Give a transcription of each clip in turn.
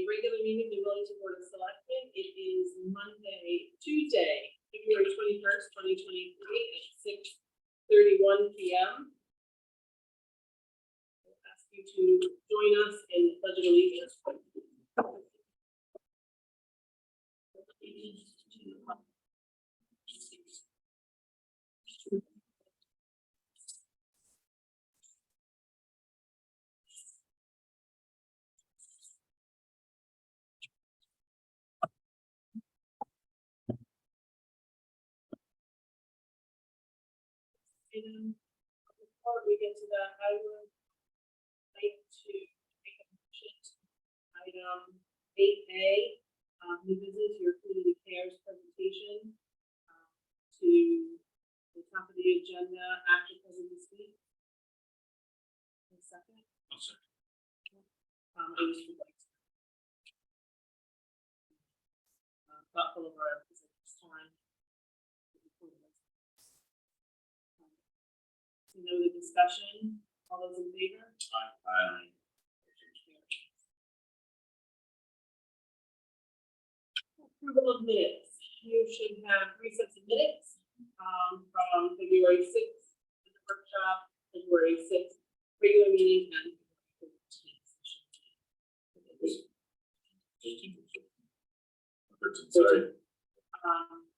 regular meeting of the Wellington Board of Selectmen. It is Tuesday, February 21st, 2023 at 6:31 p.m. I'll ask you to join us in the Pledge of Allegiance. And before we get to that, I would like to make a motion to item 8A, new business, your community cares presentation, to the top of the agenda after President speak. A second. I'll second. I just would like to thoughtful of our presenters' time. No other discussion. All those in favor? Aye. Approval of minutes. You should have 3 sets of minutes from February 6th, the workshop, February 6th, regular meeting, and February 13th. Sorry.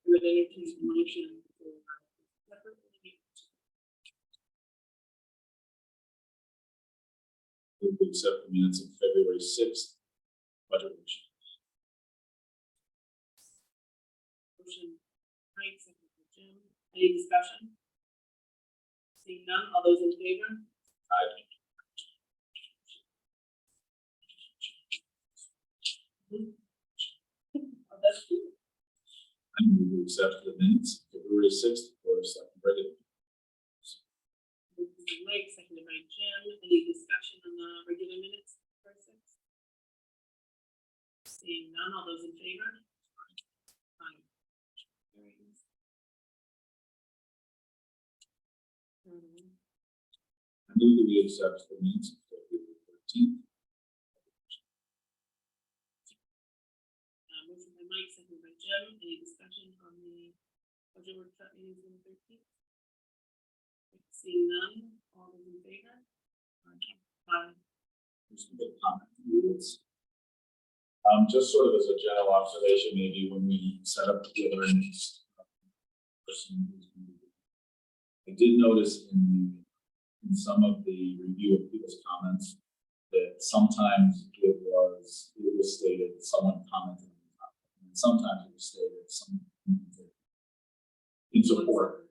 With any motion for We accept the minutes of February 6th. Budget workshop. motion. Right, second for Jim. Any discussion? Seeing none, all those in favor? Aye. Oh, that's true. I move we accept the minutes of February 6th for second regular. Moved by Mike, seconded by Jim. Any discussion on the regular minutes? Seeing none, all those in favor? Aye. Carries. I move that we accept the minutes of February 13th. Motion by Mike, seconded by Jim. Any discussion on the budget workshop meetings on the 13th? Seeing none, all those in favor? Aye. There's some good comment. Just sort of as a general observation, maybe when we set up together in I did notice in some of the review of people's comments that sometimes it was stated someone commented on the topic, and sometimes it was stated someone commented in support.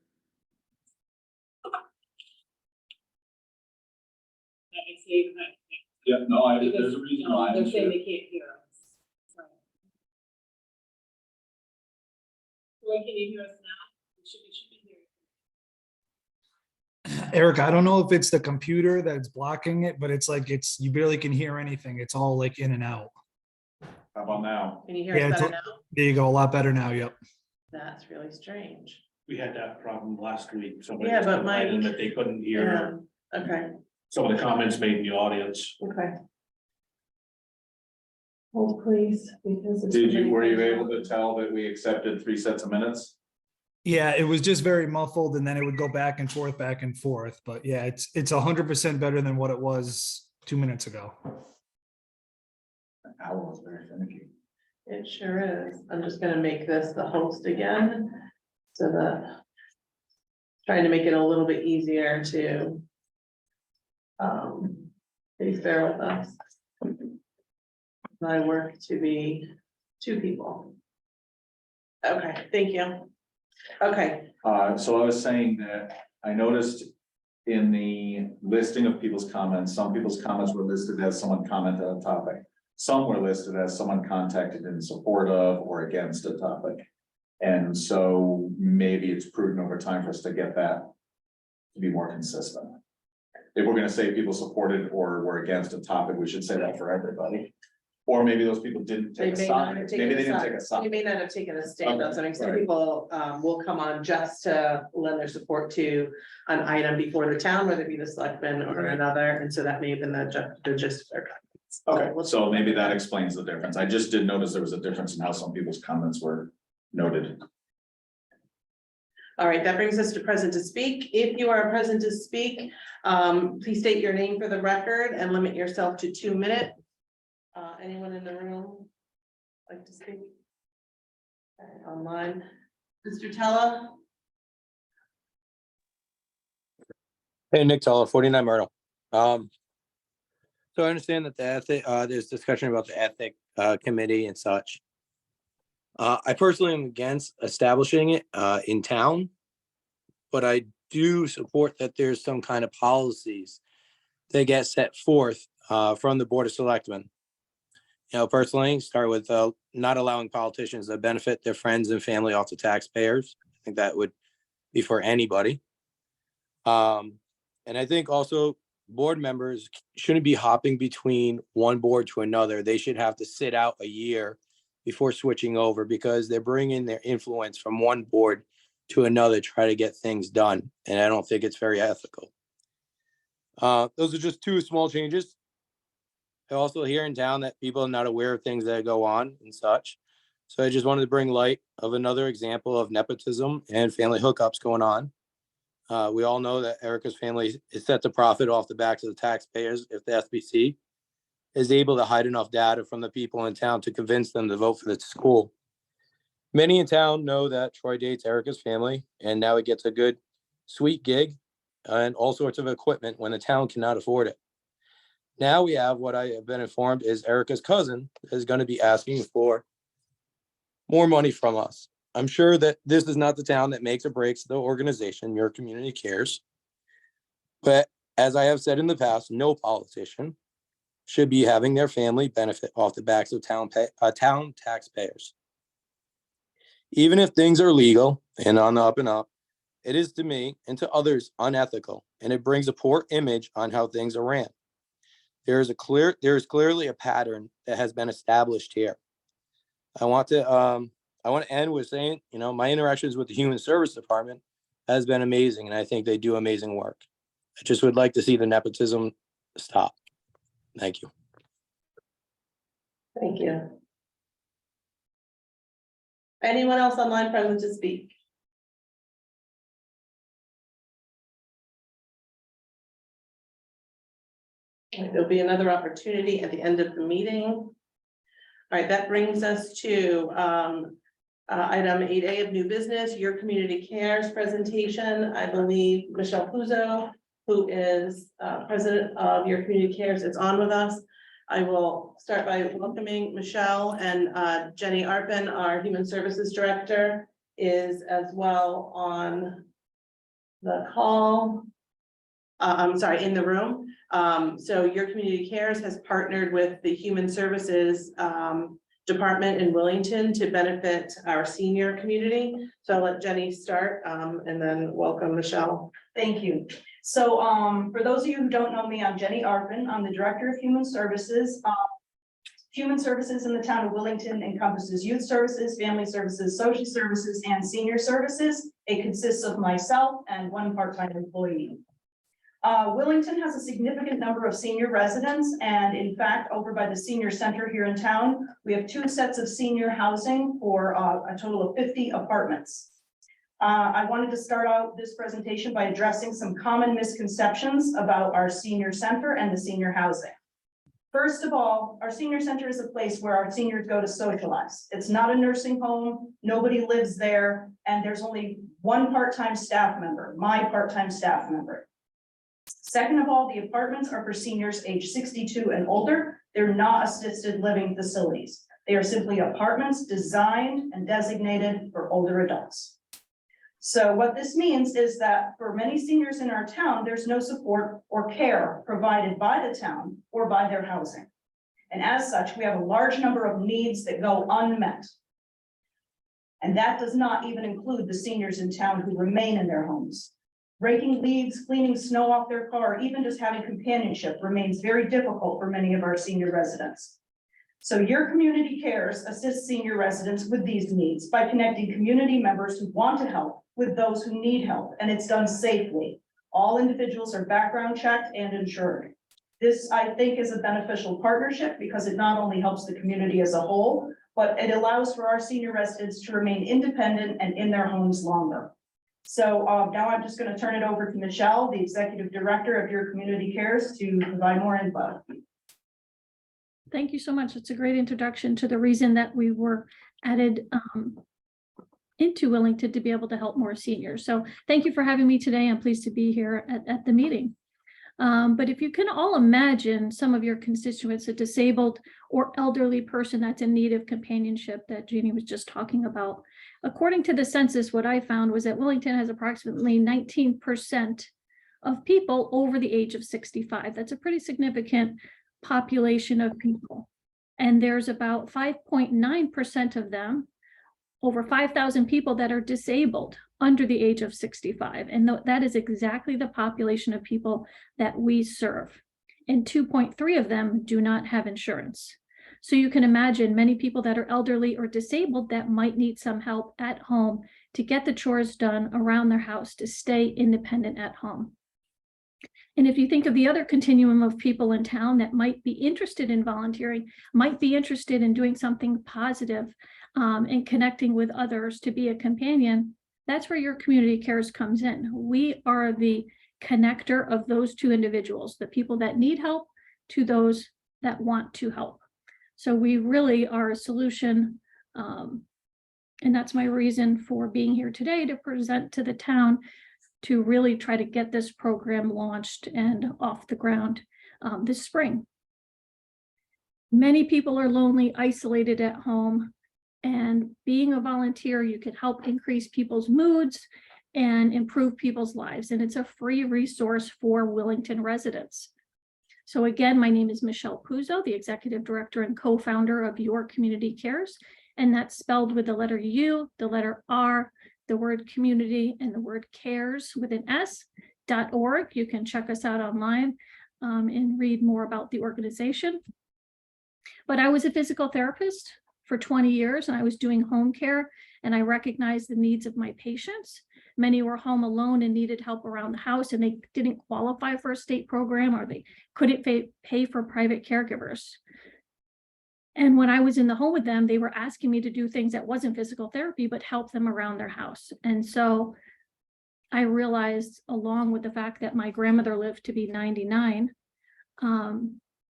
I say that. Yeah, no, there's a reason why. They're saying they can't hear us. So. Roy, can you hear us now? We should be hearing. Eric, I don't know if it's the computer that's blocking it, but it's like you barely can hear anything. It's all like in and out. How about now? Can you hear Yeah, us it's better now? There you go, a lot better now. Yep. That's really strange. We had that problem last week. Somebody Yeah, was but complaining Mike- that they couldn't hear Okay, some of the comments made in the audience. okay. Hold please, because. it's Were you coming able to tell that we accepted 3 sets of minutes? Yeah, it was just very muffled, and then it would go back and forth. But yeah, it's 100% better than what it was 2 minutes ago. Owl was very finicky. It sure is. I'm just gonna make this the host again. So that. Trying to make it a little bit easier to. Be fair with us. My work to be 2 people. Okay, thank you. Okay, So I was saying that I noticed in the listing of people's comments, some people's comments were listed as someone commented on a topic. Some were listed as someone contacted in support of or against a topic. And so maybe it's prudent over time for us to get that to be more consistent. If we're gonna say people supported or were against a topic, we should say that for everybody. Or maybe those people didn't they take a may side. not have Maybe taken they a didn't take a side. They side. may not have taken a stand. That's what I'm saying. Right. People will come on just to lend their support to an item before the town, whether it be the selectmen or another. And so that may have been the gist of their Okay, so maybe that explains the difference. I just did notice there was a difference in how some people's comments were noted. All right, that brings us to present to speak. If you are present to speak, please state your name for the record and limit yourself to 2 minutes. Anyone in the room like to speak? Okay, online, Mr. Tella? Hey, Nick Toller, 49 Myrtle. So I understand that the ethic, there's discussion about the ethic committee and such. I personally am against establishing it in town, but I do support that there's some kind of policies that get set forth from the Board of Selectmen. You know, personally, start with not allowing politicians to benefit their friends and family off the taxpayers. I think that would be for anybody. And I think also board members shouldn't be hopping between one board to another. They should have to sit out a year before switching over because they're bringing their influence from one board to another, try to get things done. And I don't think it's very ethical. Those are just 2 small changes. I also hear in town that people are not aware of things that go on and such. So I just wanted to bring light of another example of nepotism and family hookups going on. We all know that Erica's family is set to profit off the backs of the taxpayers if the SBC is able to hide enough data from the people in town to convince them to vote for the school. Many in town know that Troy dates Erica's family, and now he gets a good, sweet gig and all sorts of equipment when the town cannot afford it. Now we have what I have been informed is Erica's cousin is going to be asking for more money from us. I'm sure that this is not the town that makes or breaks the organization, Your Community Cares. But as I have said in the past, no politician should be having their family benefit off the backs of town taxpayers. Even if things are legal and on the up and up, it is to me and to others unethical, and it brings a poor image on how things are ran. There is clearly a pattern that has been established here. I want to end with saying, you know, my interactions with the Human Service Department has been amazing, and I think they do amazing work. I just would like to see the nepotism stop. Thank you. Thank you. Anyone else online present to speak? All right, there'll be another opportunity at the end of the meeting. All right, that brings us to item 8A of new business, Your Community Cares presentation. I believe Michelle Puzo, who is president of Your Community Cares, is on with us. I will start by welcoming Michelle, and Jenny Arpin, our Human Services Director, is as well on the call. I'm sorry, in the room. So Your Community Cares has partnered with the Human Services Department in Wellington to benefit our senior community. So I'll let Jenny start and then welcome Michelle. Thank you. So for those of you who don't know me, I'm Jenny Arpin. I'm the Director of Human Services. Human Services in the town of Wellington encompasses youth services, family services, social services, and senior services. It consists of myself and 1 part-time employee. Wellington has a significant number of senior residents, and in fact, over by the senior center here in town, we have 2 sets of senior housing for a total of 50 apartments. I wanted to start out this presentation by addressing some common misconceptions about our senior center and the senior housing. First of all, our senior center is a place where our seniors go to socialize. It's not a nursing home, nobody lives there, and there's only 1 part-time staff member, my part-time staff member. Second of all, the apartments are for seniors age 62 and older. They're not assisted living facilities. They are simply apartments designed and designated for older adults. So what this means is that for many seniors in our town, there's no support or care provided by the town or by their housing. And as such, we have a large number of needs that go unmet. And that does not even include the seniors in town who remain in their homes. Raking leaves, cleaning snow off their car, even just having companionship remains very difficult for many of our senior residents. So Your Community Cares assists senior residents with these needs by connecting community members who want to help with those who need help, and it's done safely. All individuals are background checked and insured. This, I think, is a beneficial partnership because it not only helps the community as a whole, but it allows for our senior residents to remain independent and in their homes longer. So now I'm just going to turn it over to Michelle, the Executive Director of Your Community Cares, to provide more info. Thank you so much. It's a great introduction to the reason that we were added into Wellington to be able to help more seniors. So thank you for having me today. I'm pleased to be here at the meeting. But if you can all imagine some of your constituents, a disabled or elderly person that's in need of companionship that Jeannie was just talking about. According to the census, what I found was that Wellington has approximately 19% of people over the age of 65. That's a pretty significant population of people. And there's about 5.9% of them, over 5,000 people that are disabled under the age of 65. And that is exactly the population of people that we serve. And 2.3 of them do not have insurance. So you can imagine many people that are elderly or disabled that might need some help at home to get the chores done around their house to stay independent at home. And if you think of the other continuum of people in town that might be interested in volunteering, might be interested in doing something positive and connecting with others to be a companion, that's where Your Community Cares comes in. We are the connector of those two individuals, the people that need help to those that want to help. So we really are a solution. And that's my reason for being here today, to present to the town to really try to get this program launched and off the ground this spring. Many people are lonely, isolated at home, and being a volunteer, you can help increase people's moods and improve people's lives. And it's a free resource for Wellington residents. So again, my name is Michelle Puzo, the Executive Director and co-founder of Your Community Cares. And that's spelled with the letter U, the letter R, the word community, and the word cares with an S.org. You can check us out online and read more about the organization. But I was a physical therapist for 20 years, and I was doing home care, and I recognized the needs of my patients. Many were home alone and needed help around the house, and they didn't qualify for a state program, or they couldn't pay for private caregivers. And when I was in the home with them, they were asking me to do things that wasn't physical therapy, but help them around their house. And so I realized, along with the fact that my grandmother lived to be 99,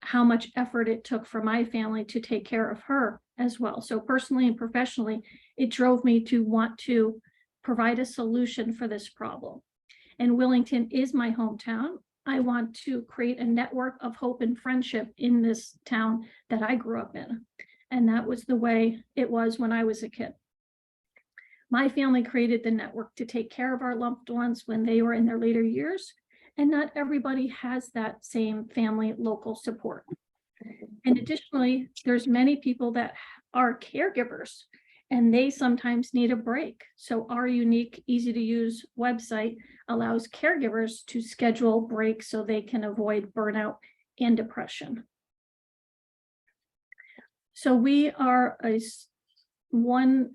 how much effort it took for my family to take care of her as well. So personally and professionally, it drove me to want to provide a solution for this problem. And Wellington is my hometown. I want to create a network of hope and friendship in this town that I grew up in. And that was the way it was when I was a kid. My family created the network to take care of our loved ones when they were in their later years. And not everybody has that same family local support. And additionally, there's many people that are caregivers and they sometimes need a break. So our unique, easy to use website allows caregivers to schedule breaks so they can avoid burnout and depression. So we are just one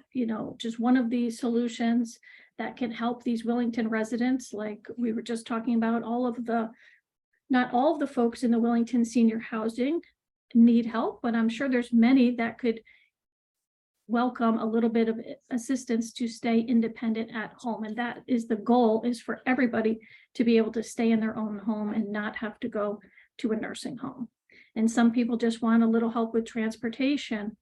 of these solutions that can help these Wellington residents, like we were just talking about. Not all of the folks in the Wellington senior housing need help, but I'm sure there's many that could welcome a little bit of assistance to stay independent at home. And that is the goal, is for everybody to be able to stay in their own home and not have to go to a nursing home. And some people just want a little help with transportation.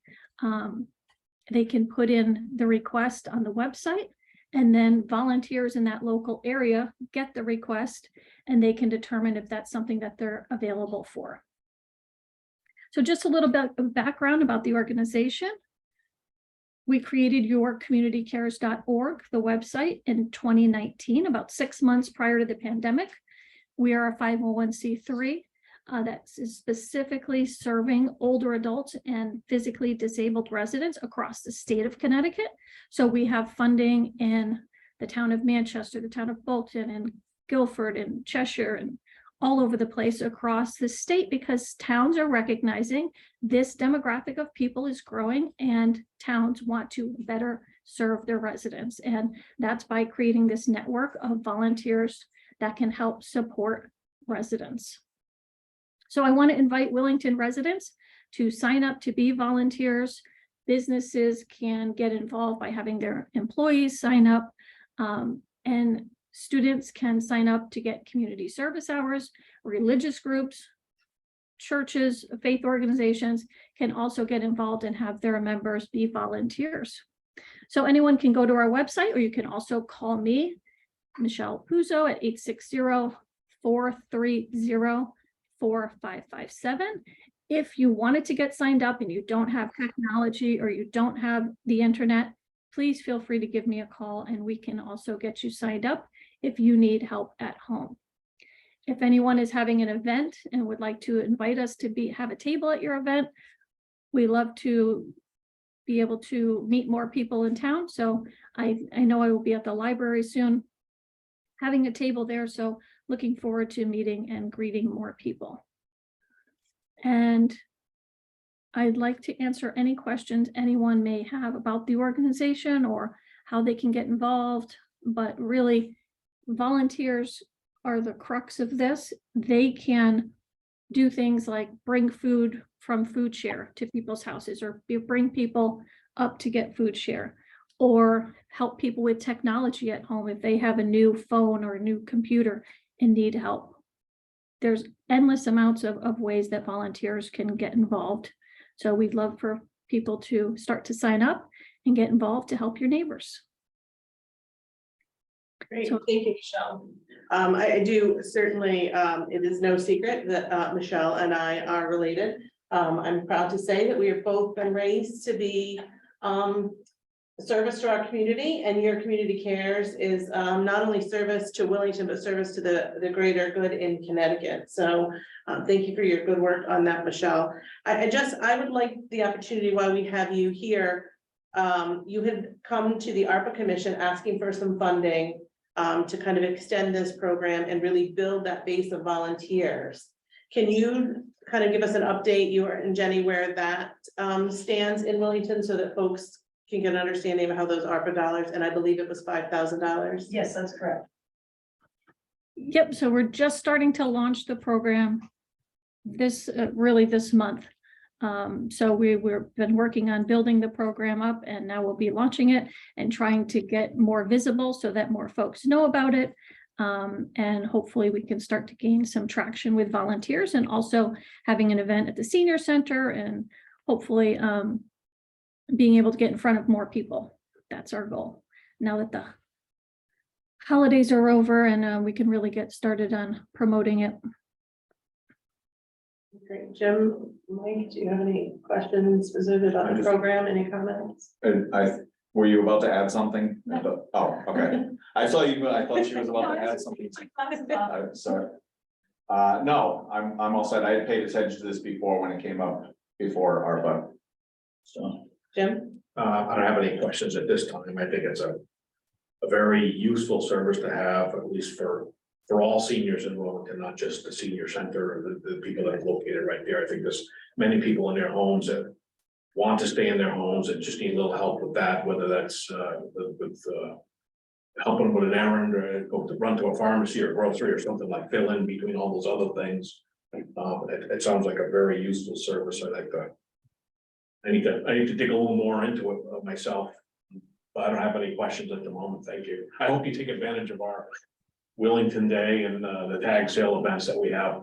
They can put in the request on the website, and then volunteers in that local area get the request and they can determine if that's something that they're available for. So just a little bit of background about the organization. We created yourcommunitycares.org, the website, in 2019, about 6 months prior to the pandemic. We are a 501c3 that is specifically serving older adults and physically disabled residents across the state of Connecticut. So we have funding in the town of Manchester, the town of Bolton, and Guilford, and Cheshire, and all over the place across the state, because towns are recognizing this demographic of people is growing and towns want to better serve their residents. And that's by creating this network of volunteers that can help support residents. So I want to invite Wellington residents to sign up to be volunteers. Businesses can get involved by having their employees sign up. And students can sign up to get community service hours. Religious groups, churches, faith organizations can also get involved and have their members be volunteers. So anyone can go to our website, or you can also call me, Michelle Puzo, at 860-430-4557. If you wanted to get signed up and you don't have technology or you don't have the internet, please feel free to give me a call and we can also get you signed up if you need help at home. If anyone is having an event and would like to invite us to have a table at your event, we love to be able to meet more people in town. So I know I will be at the library soon, having a table there. So looking forward to meeting and greeting more people. And I'd like to answer any questions anyone may have about the organization or how they can get involved. But really, volunteers are the crux of this. They can do things like bring food from food share to people's houses, or bring people up to get food share, or help people with technology at home if they have a new phone or a new computer and need help. There's endless amounts of ways that volunteers can get involved. So we'd love for people to start to sign up and get involved to help your neighbors. Great, So- thank you, Michelle. I do certainly, it is no secret that Michelle and I are related. I'm proud to say that we have both been raised to be service to our community, and your community cares is not only service to Wellington, but service to the greater good in Connecticut. So thank you for your good work on that, Michelle. I would like the opportunity while we have you here. You had come to the ARPA Commission asking for some funding to kind of extend this program and really build that base of volunteers. Can you kind of give us an update, you and Jenny, where that stands in Wellington, so that folks can get an understanding of how those ARPA dollars, and I believe it was $5,000. Yes, that's correct. Yep, so we're just starting to launch the program this month. So we've been working on building the program up, and now we'll be launching it and trying to get more visible so that more folks know about it. And hopefully we can start to gain some traction with volunteers, and also having an event at the senior center, and hopefully being able to get in front of more people. That's our goal. Now that the holidays are over, and we can really get started on promoting it. Great, Jim, Mike, do you have any questions specific about the program? Any comments? Were you about to add something? No. Oh, okay. I thought she was about to add something. Sorry. No, I'm all set. I had paid attention to this before when it came up before ARPA. So. Jim? I don't have any questions at this time. I think it's a very useful service to have, at least for all seniors in Wellington, not just the senior center or the people that are located right there. I think there's many people in their homes that want to stay in their homes and just need a little help with that, whether that's helping them with an errand, or go to run to a pharmacy or grocery or something, like fill in between all those other things. It sounds like a very useful service. I need to dig a little more into it myself, but I don't have any questions at the moment. Thank you. I hope you take advantage of our Wellington Day and the tag sale events that we have.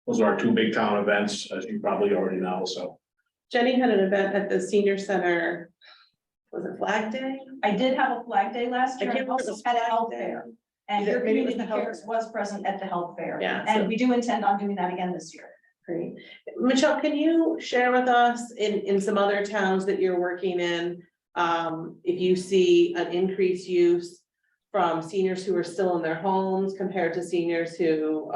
Those are our two big town events, as you probably already know. So Jenny had an event at the senior center. Was it Flag Day? I did have a Flag Day last I year. can't I remember also if it was had a Flag health Day. fair. And You your did- maybe it was community the health cares was present at the health fair. Yeah, And so- we do intend on doing that again this year. Great. Michelle, can you share with us in some other towns that you're working in, if you see an increased use from seniors who are still in their homes compared to seniors who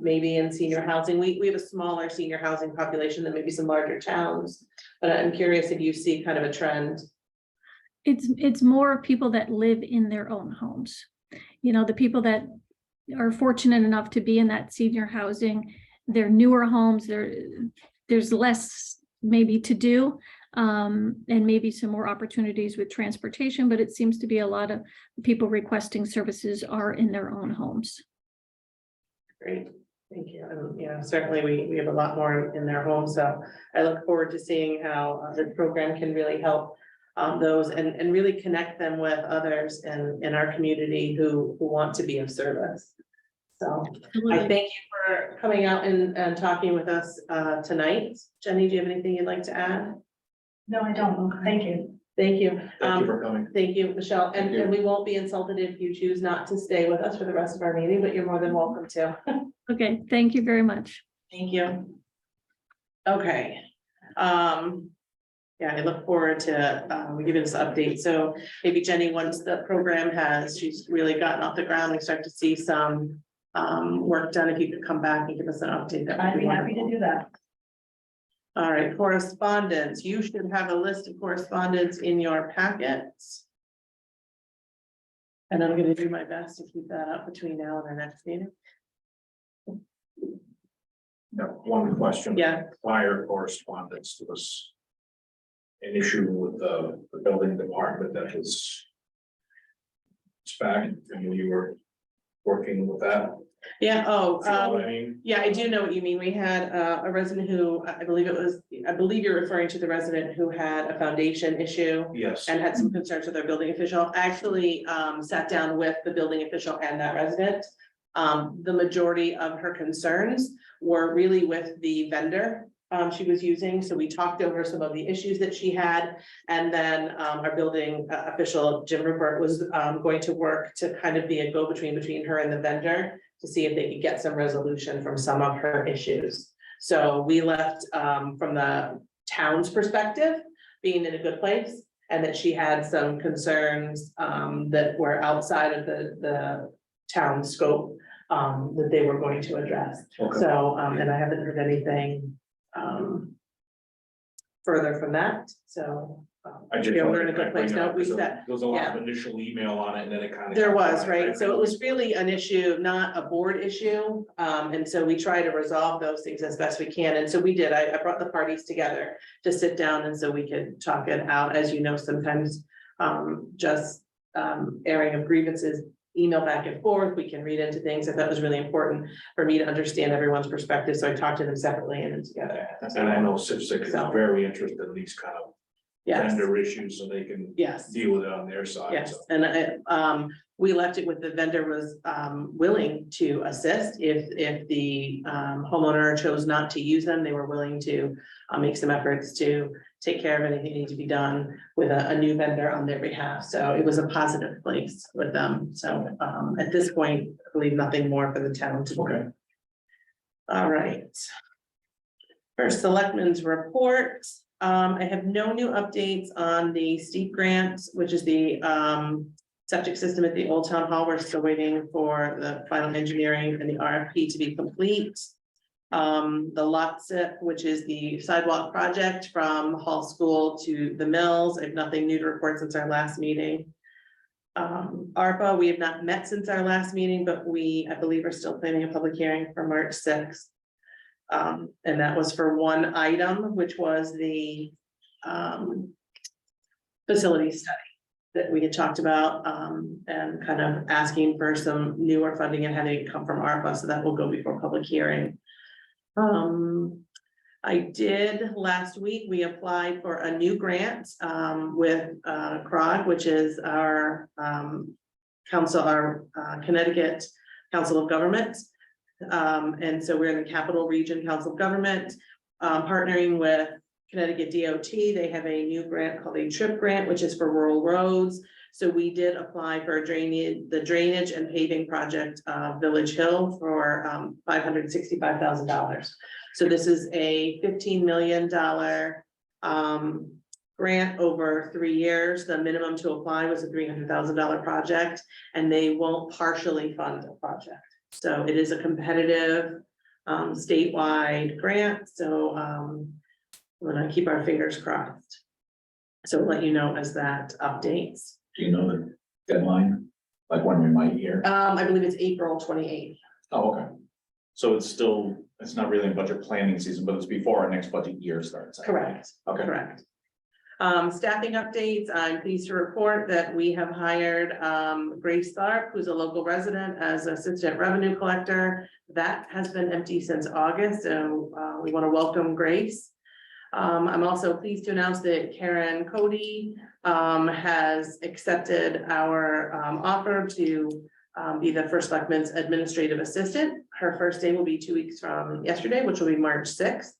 maybe in senior housing? We have a smaller senior housing population than maybe some larger towns, but I'm curious if you see kind of a trend. It's more people that live in their own homes. You know, the people that are fortunate enough to be in that senior housing, they're newer homes, there's less maybe to do, and maybe some more opportunities with transportation, but it seems to be a lot of people requesting services are in their own homes. Great, Thank you. And, you know, certainly we have a lot more in their home, so I look forward to seeing how the program can really help those and really connect them with others in our community who want to be of service. So I thank you for coming out and talking with us tonight. Jenny, do you have anything you'd like to add? No, I don't. Thank you. Thank you. Thank you for coming. Thank you, Michelle. Thank you. And we won't be insulted if you choose not to stay with us for the rest of our meeting, but you're more than welcome to. Okay, thank you very much. Thank you. Okay. Yeah, I look forward to giving this update. So maybe Jenny, once the program she's really gotten off the ground, we start to see some work done. If you could come back and give us an update, that would I'd be be happy to wonderful. do that. All right, correspondence. You should have a list of correspondence in your packets. And I'm going to do my best to keep that up between now and our next meeting. No, one question. Yeah. Prior correspondence to us. An issue with the building department that was. It's back and we were working with that. Yeah, You know what I mean? yeah, I do know what you mean. We had a resident who, I believe you're referring to the resident who had a foundation issue Yes. and had some concerns with their building official. I actually sat down with the building official and that resident. The majority of her concerns were really with the vendor she was using. So we talked over some of the issues that she had. And then our building official, Jim Rupert, was going to work to kind of be a go-between between her and the vendor to see if they could get some resolution from some of her issues. So we left from the town's perspective, being in a good place, and that she had some concerns that were outside of the town scope that they were going to address. Okay. So, and I haven't heard anything further from that, so. I just. Yeah, we're in a wanted good to place bring it now. up We because set- there was a lot of initial email on it and then it kind of. There was, right? So it was really an issue, not a board issue. And so we try to resolve those things as best we can. And so we did. I brought the parties together to sit down and so we could talk it out. As you know, sometimes just airing of grievances, email back and forth, we can read into things. I thought it was really important for me to understand everyone's perspective. So I talked to them separately and then together. And I know CIPSIC is So- very interested in these kind of Yes, vendor issues so they can yes. deal with it on their side. Yes, So. and we left it with the vendor was willing to assist if the homeowner chose not to use them, they were willing to make some efforts to take care of anything that needs to be done with a new vendor on their behalf. So it was a positive place with them. So at this point, I believe nothing more for the town to do. Okay. All right. First, selectmen's report. I have no new updates on the steep grant, which is the septic system at the Old Town Hall. We're still waiting for the final engineering and the RFP to be complete. The lot SIP, which is the sidewalk project from Hall School to the Mills. I have nothing new to report since our last meeting. ARPA, we have not met since our last meeting, but I believe, are still planning a public hearing for March 6th. And that was for one item, which was the facility study that we had talked about, and kind of asking for some newer funding and having it come from ARPA, so that will go before public hearing. I did last week, we applied for a new grant with CROG, which is our Connecticut Council of Government. And so we're in the Capital Region Council of Government, partnering with Connecticut DOT. They have a new grant called a TRIP grant, which is for rural roads. So we did apply for the drainage and paving project, Village Hill, for $565,000. So this is a $15 million grant over 3 years. The minimum to apply was a $300,000 project, and they won't partially fund a project. So it is a competitive statewide grant. So we're gonna keep our fingers crossed. So we'll let you know as that updates. Do you know the deadline, like when we might hear? I believe it's April 28th. Oh, okay. So it's not really in budget planning season, but it's before our next budget year starts. Correct. Okay. Correct. Staffing updates, I'm pleased to report that we have hired Grace Tharp, who's a local resident, as assistant revenue collector. That has been empty since August, so we want to welcome Grace. I'm also pleased to announce that Karen Cody has accepted our offer to be the first selectman's administrative assistant. Her first day will be 2 weeks from yesterday, which will be March 6th.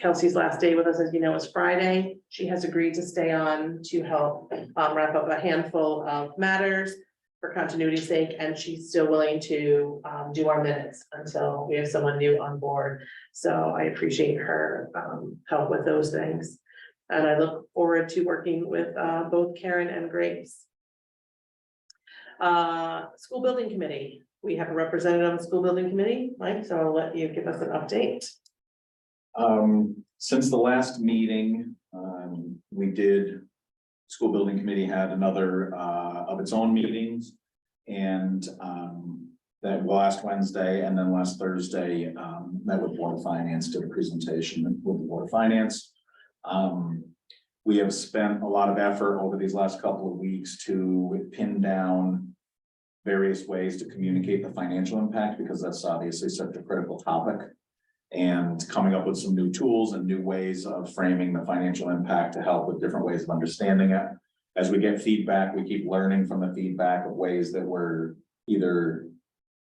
Kelsey's last day with us, as you know, is Friday. She has agreed to stay on to help wrap up a handful of matters for continuity's sake, and she's still willing to do our minutes until we have someone new on board. So I appreciate her help with those things. And I look forward to working with both Karen and Grace. School building committee. We have a representative on the school building committee, Mike, so I'll let you give us an update. Since the last meeting, school building committee had another of its own meetings. And that last Wednesday and then last Thursday, met with Board of Finance, did a presentation with the Board of Finance. We have spent a lot of effort over these last couple of weeks to pin down various ways to communicate the financial impact, because that's obviously such a critical topic. And coming up with some new tools and new ways of framing the financial impact to help with different ways of understanding it. As we get feedback, we keep learning from the feedback of ways that we're either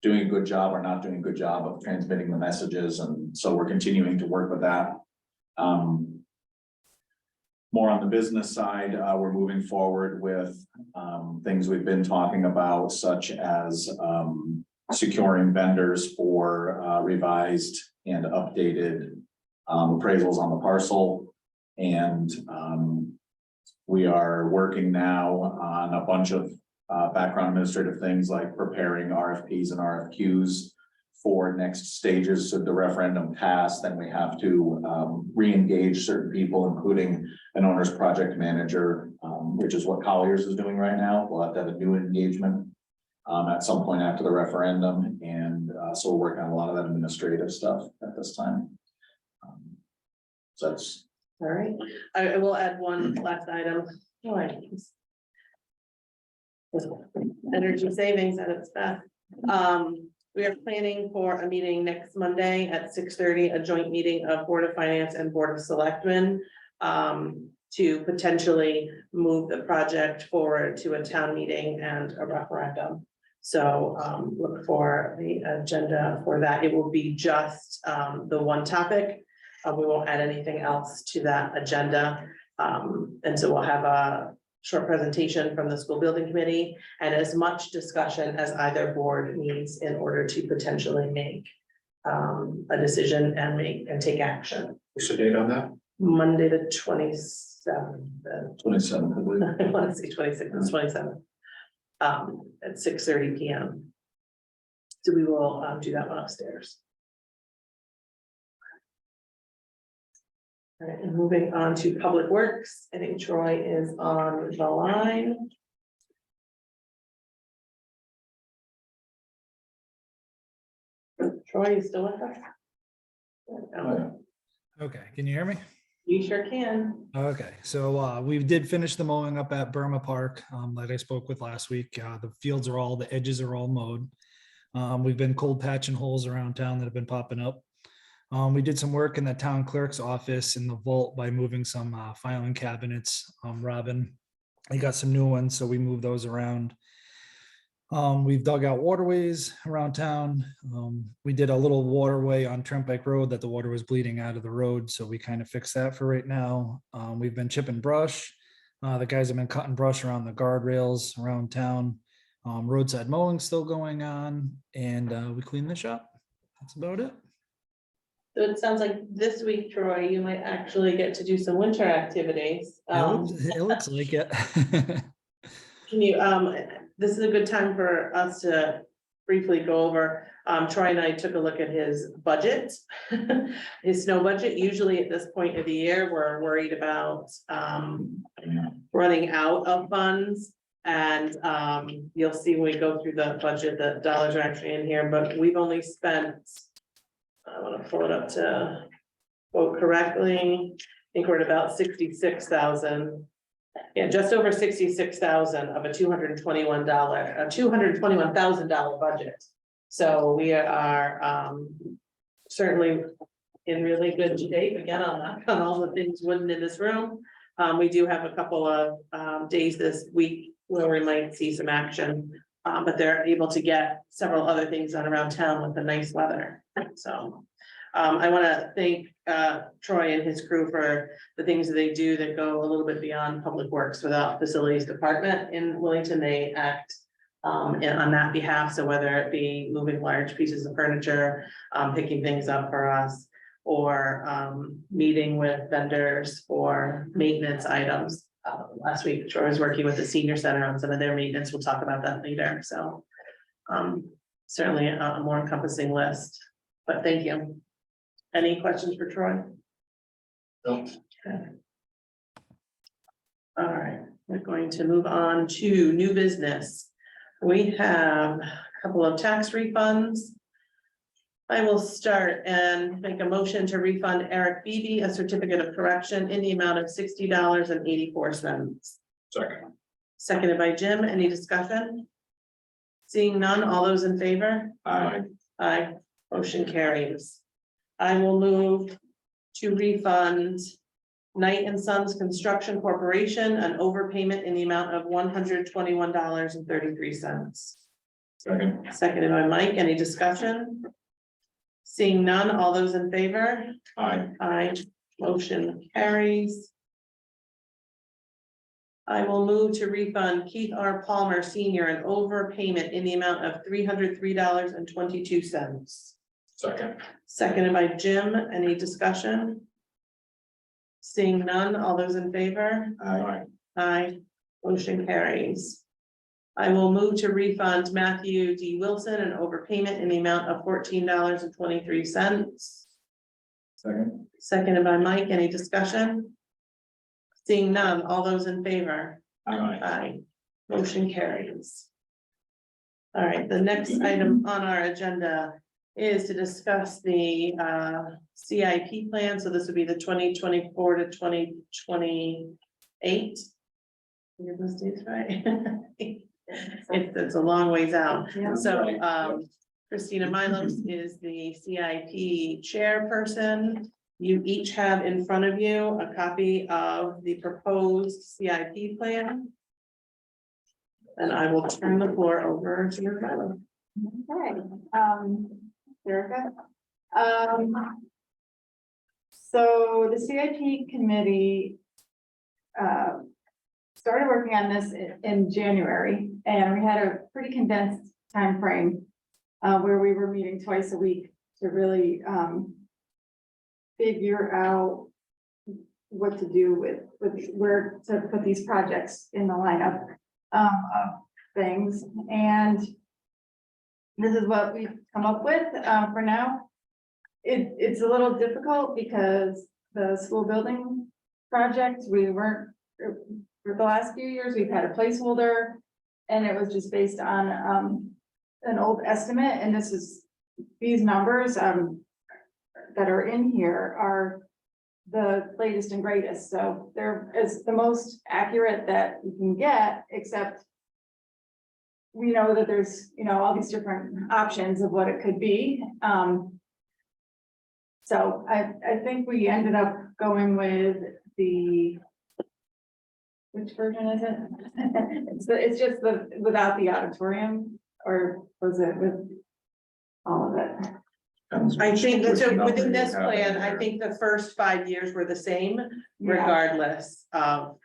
doing a good job or not doing a good job of transmitting the messages. And so we're continuing to work with that. More on the business side, we're moving forward with things we've been talking about, such as securing vendors for revised and updated appraisals on the parcel. And we are working now on a bunch of background administrative things like preparing RFPs and RFQs for next stages. Should the referendum pass, then we have to re-engage certain people, including an owner's project manager, which is what Colliers is doing right now. We'll have to have a new engagement at some point after the referendum. And so we're working on a lot of that administrative stuff at this time. So that's All right, I will add one last item. Oh, energy savings at its best. We are planning for a meeting next Monday at 6:30, a joint meeting of Board of Finance and Board of Selectmen to potentially move the project forward to a town meeting and a referendum. So look for the agenda for that. It will be just the one topic. We won't add anything else to that agenda. And so we'll have a short presentation from the school building committee and as much discussion as either board needs in order to potentially make a decision and take action. What's the date on that? Monday, the 27th. 27th, I believe. I want to say 26th, and 27th. At 6:30 p.m. So we will do that one upstairs. All right, and moving on to Public Works, I think Troy is on the line. Troy, you still with us? No, Okay, can you hear me? you sure can. Okay, so we did finish the mowing up at Burma Park, like I spoke with last week. The fields are the edges are all mowed. We've been cold patching holes around town that have been popping up. We did some work in the town clerk's office in the vault by moving some filing cabinets. Robin, he got some new ones, so we moved those around. We've dug out waterways around town. We did a little waterway on Turnpike Road that the water was bleeding out of the road, so we kind of fixed that for right now. We've been chipping brush. The guys have been cutting brush around the guardrails around town. Roadside mowing still going on, and we cleaned the shop. That's about it. So it sounds like this week, Troy, you might actually get to do some winter activities. It looks like it. Can you, this is a good time for us to briefly go over, Troy and I took a look at his budget, his snow budget. Usually at this point of the year, we're worried about running out of funds. And you'll see when we go through the budget, the dollars are actually in here, but we've only spent, I want to pull it up to quote correctly. think we're at about 66,000. Yeah, just over 66,000 of a $221,000 budget. So we are certainly in really good shape. Again, on all the things wooden in this room. We do have a couple of days this week where we might see some action. But they're able to get several other things done around town with the nice weather. So I want to thank Troy and his crew for the things that they do that go a little bit beyond public works without facilities department in Wellington. They act on that behalf. So whether it be moving large pieces of furniture, picking things up for us, or meeting with vendors for maintenance items. Last week, Troy was working with the senior center on some of their maintenance. We'll talk about that later. So certainly a more encompassing list, but thank you. Any questions for Troy? No. Okay. All right, we're going to move on to new business. We have a couple of tax refunds. I will start and make a motion to refund Eric Beebe a certificate of correction in the amount of $60.84. Second. Seconded by Jim. Any discussion? Seeing none, all those in favor? Aye. Aye, motion carries. I will move to refund Knight and Sons Construction Corporation an overpayment in the amount of $121.33. Second. Seconded by Mike. Any discussion? Seeing none, all those in favor? Aye. Aye, motion carries. I will move to refund Keith R. Palmer Senior an overpayment in the amount of $303.22. Second. Seconded by Jim. Any discussion? Seeing none, all those in favor? Aye. Aye, motion carries. I will move to refund Matthew D. Wilson an overpayment in the amount of $14.23. Second. Seconded by Mike. Any discussion? Seeing none, all those in favor? Aye. Aye, motion carries. All right, the next item on our agenda is to discuss the CIP plan. So this would be the 2024 to 2028. Get those dates right? It's a long ways out. So Christina Milos is the CIP chairperson. You each have in front of you a copy of the proposed CIP plan. And I will turn the floor over to your Milo. Okay, Erica. So the CIP committee started working on this in January, and we had a pretty condensed time frame where we were meeting twice a week to really figure out what to do with where to put these projects in the lineup of things. And this is what we've come up with for now. It's a little difficult because the school building project, we weren't, for the last few years, we've had a placeholder, and it was just based on an old estimate, and these numbers that are in here are the latest and greatest, so they're the most accurate that we can get, except we know that there's, all these different options of what it could be. So I think we ended up going with which version is it? It's just without the auditorium, or was it with all of it? I think that, so Which within number this you have in plan, I there. think the first 5 years were the same, Yeah. regardless of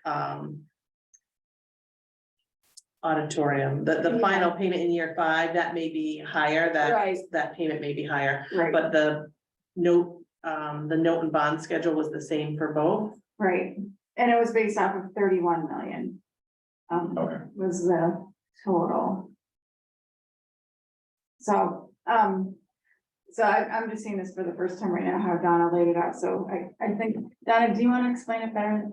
auditorium. The final payment in year 5, that may be higher, Right. that payment may be higher, Right, but the note and bond schedule was the same for both. right, and it was based off of 31 million. Okay. Was the total. So, I'm just seeing this for the first time right now, how Donna laid it out, so I think, Donna, do you want to explain it better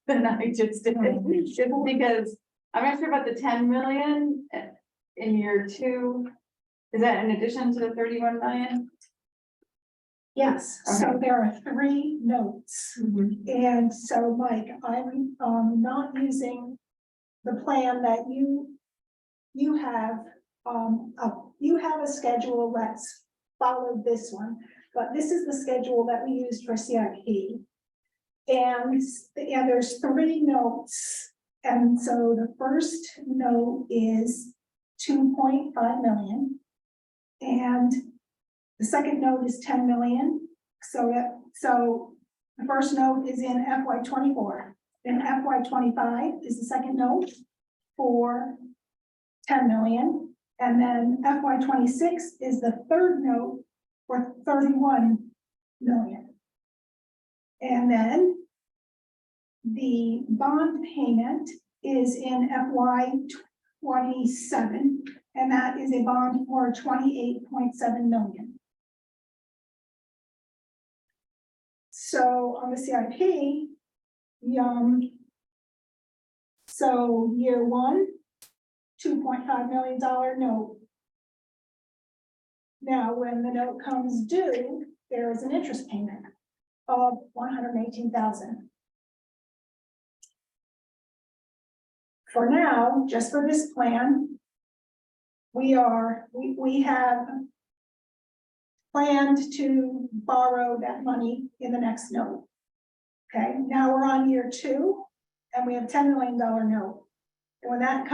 than I just did? Because I'm not sure about the 10 million in year 2. Is that in addition to the 31 million? Yes, so there are 3 notes. And so, Mike, I'm not using the plan that you have. You have a schedule that's followed this one, but this is the schedule that we used for CIP. And there's 3 notes. And so the first note is 2.5 million. And the second note is 10 million. So the first note is in FY 24. Then FY 25 is the second note for 10 million. And then FY 26 is the third note for 31 million. And then the bond payment is in FY 27, and that is a bond for 28.7 million. So on the CIP, so year 1, $2.5 million note. Now, when the note comes due, there is an interest payment of 118,000. For now, just for this plan, we have planned to borrow that money in the next note. Okay, now we're on year 2, and we have $10 million note. And when that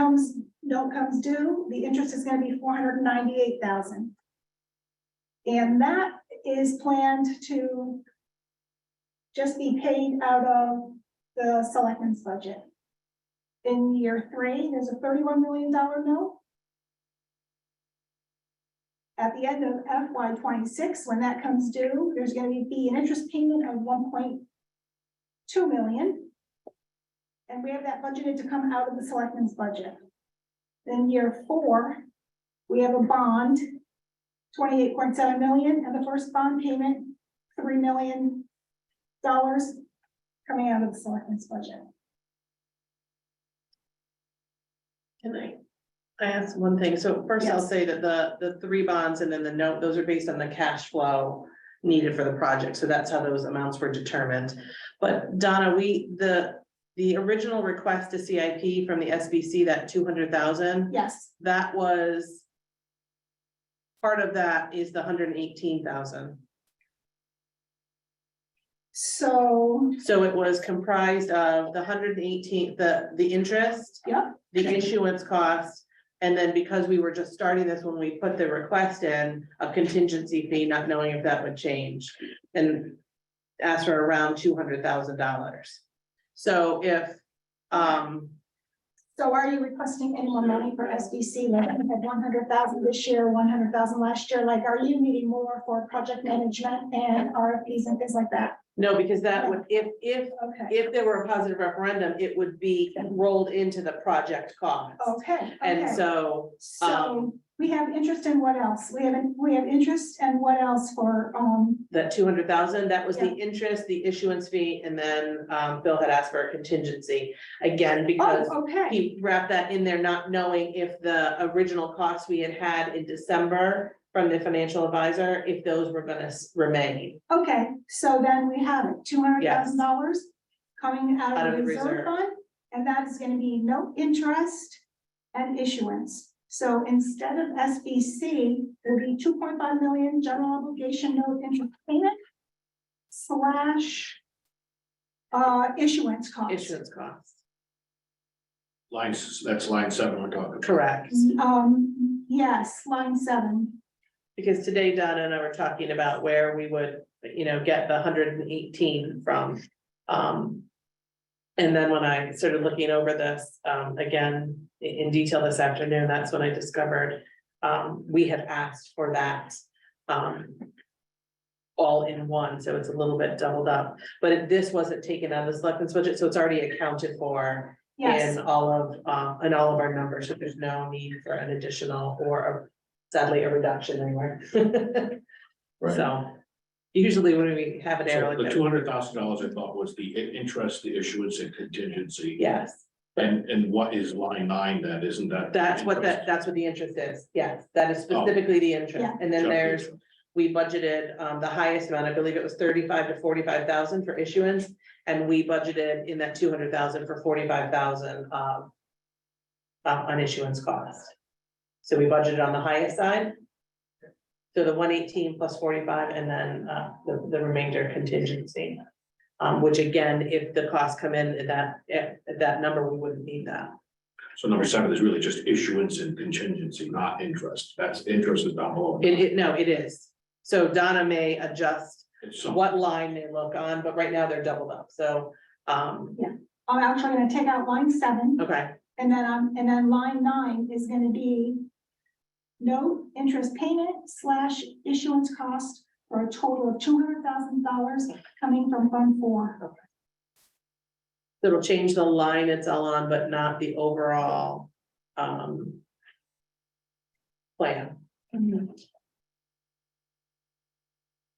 note comes due, the interest is going to be 498,000. And that is planned to just be paid out of the selectmen's budget. In year 3, there's a $31 million note. At the end of FY 26, when that comes due, there's going to be an interest payment of 1.2 million. And we have that budgeted to come out of the selectmen's budget. Then year 4, we have a bond, 28.7 million, and the first bond payment, $3 million coming out of the selectmen's budget. Can I ask one thing? So first I'll Yes. say that the 3 bonds and then the note, those are based on the cash flow needed for the project. So that's how those amounts were determined. But Donna, the original request to CIP from the SBC, that 200,000, Yes, that was, part of that is the 118,000. so, So it was comprised of the 118, the interest, yep, the issuance cost, and then because we were just starting this when we put the request in, a contingency fee, not knowing if that would change, and asked for around $200,000. So if, so are you requesting any more money for SBC? Like we had 100,000 this year, 100,000 last year, like are you needing more for project management and RFPs and things like that? no, because that would, if Okay, there were a positive referendum, it would be rolled into the project cost. okay, And okay. so, So we have interest in what else? We have interest and what else for, that 200,000, that was the Yeah. interest, the issuance fee, and then, Bill had asked for a contingency. Again, because okay, he wrapped that in there, not knowing if the original costs we had in December from the financial advisor, if those were gonna remain. okay. So then we have it, $200,000 coming out of the reserve fund, and that is gonna be no interest and issuance. So instead of SBC, there'll be 2.5 million general obligation note interest payment / issuance cost. Issuance costs. That's line 7 we're talking. Correct. Yes, line 7. Because today Donna and I were talking about where we would, get the 118 from. And then when I started looking over this, again, in detail this afternoon, that's when I discovered, we had asked for that, all in one, so it's a little bit doubled up, but this wasn't taken out of the selectmen's budget, so it's already accounted for Yes, in all of our numbers, so there's no need for an additional or sadly a reduction anywhere. Right. So usually when we have an error So like the that. $200,000 I thought was the interest, the issuance and contingency. Yes, And what is line 9 then? Isn't that? that's what the interest is. Yes, that is specifically the interest. Yeah. And then Just the there's interest. we budgeted, the highest amount, I believe it was 35 to 45,000 for issuance. And we budgeted in that 200,000 for 45,000, on issuance cost. So we budgeted on the highest side. So the 118 plus 45, and then, the remainder contingency. Which again, if the costs come in at that number, we wouldn't need that. So number 7 is really just issuance and contingency, not interest. That's interest is down below. No, it is. So Donna may adjust It's some- what line they look on, but right now they're doubled up, so, I'm actually gonna take out line 7, okay, and then line 9 is gonna be no interest payment / issuance cost for a total of $200,000 coming from Fund 4. it'll change the line it's all on, but not the overall, plan.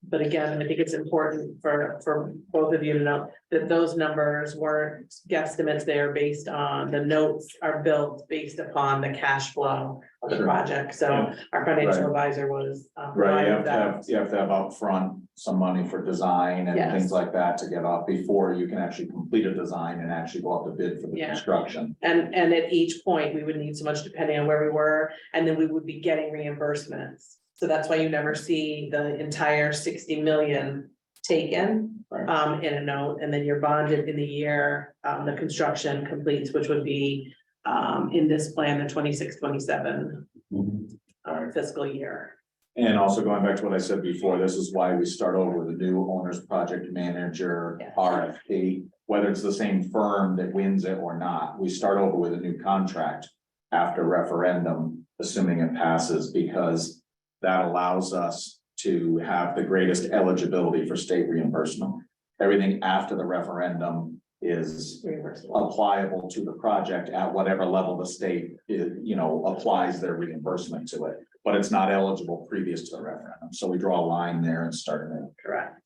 But again, I think it's important for both of you to know that those numbers weren't guesstimates. They are based on, the notes are built based upon the cash flow of the Sure. project. So our financial Right. advisor was. Right, provided that. you have to have upfront some money for design and Yes. things like that to get off before you can actually complete a design and actually go out to bid for the Yeah. construction. And at each point, we would need so much depending on where we were, and then we would be getting reimbursements. So that's why you never see the entire 60 million taken Right. in a note, and then you're bonded in the year the construction completes, which would be in this plan, the 26-27 fiscal year. And also going back to what I said before, this is why we start over with a new owner's project manager Yes. RFP. Whether it's the same firm that wins it or not, we start over with a new contract after referendum, assuming it passes, because that allows us to have the greatest eligibility for state reimbursement. Everything after the referendum is Reimbursable. applicable to the project at whatever level the state, applies their reimbursement to it. But it's not eligible previous to the referendum. So we draw a line there and start it. Correct.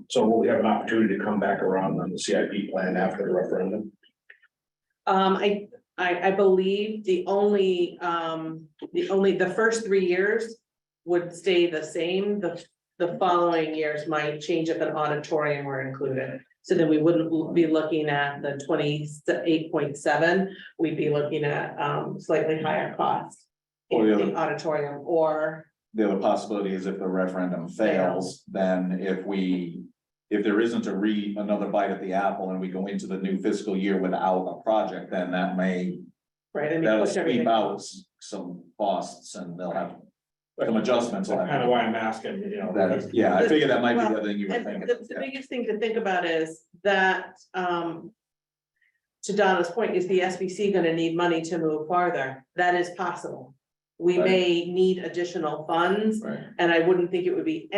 So will we have an opportunity to come back around on the CIP plan after the referendum? I believe the first 3 years would stay the same. The following years might change if an auditorium were included. So then we wouldn't be looking at the 28.7, we'd be looking at slightly higher cost in Or the the other- auditorium, or The other possibility is if the referendum fails, then if there isn't another bite at the apple and we go into the new fiscal year without a project, then that'll push sweep everything. out some costs and they'll have some adjustments. That's kind of why I'm asking, Yeah, I figure that might be the Well, other thing you were And thinking. the biggest thing to think about is that, to Donna's point, is the SBC gonna need money to move farther? That is possible. We may need additional funds, Right. and I wouldn't think it would be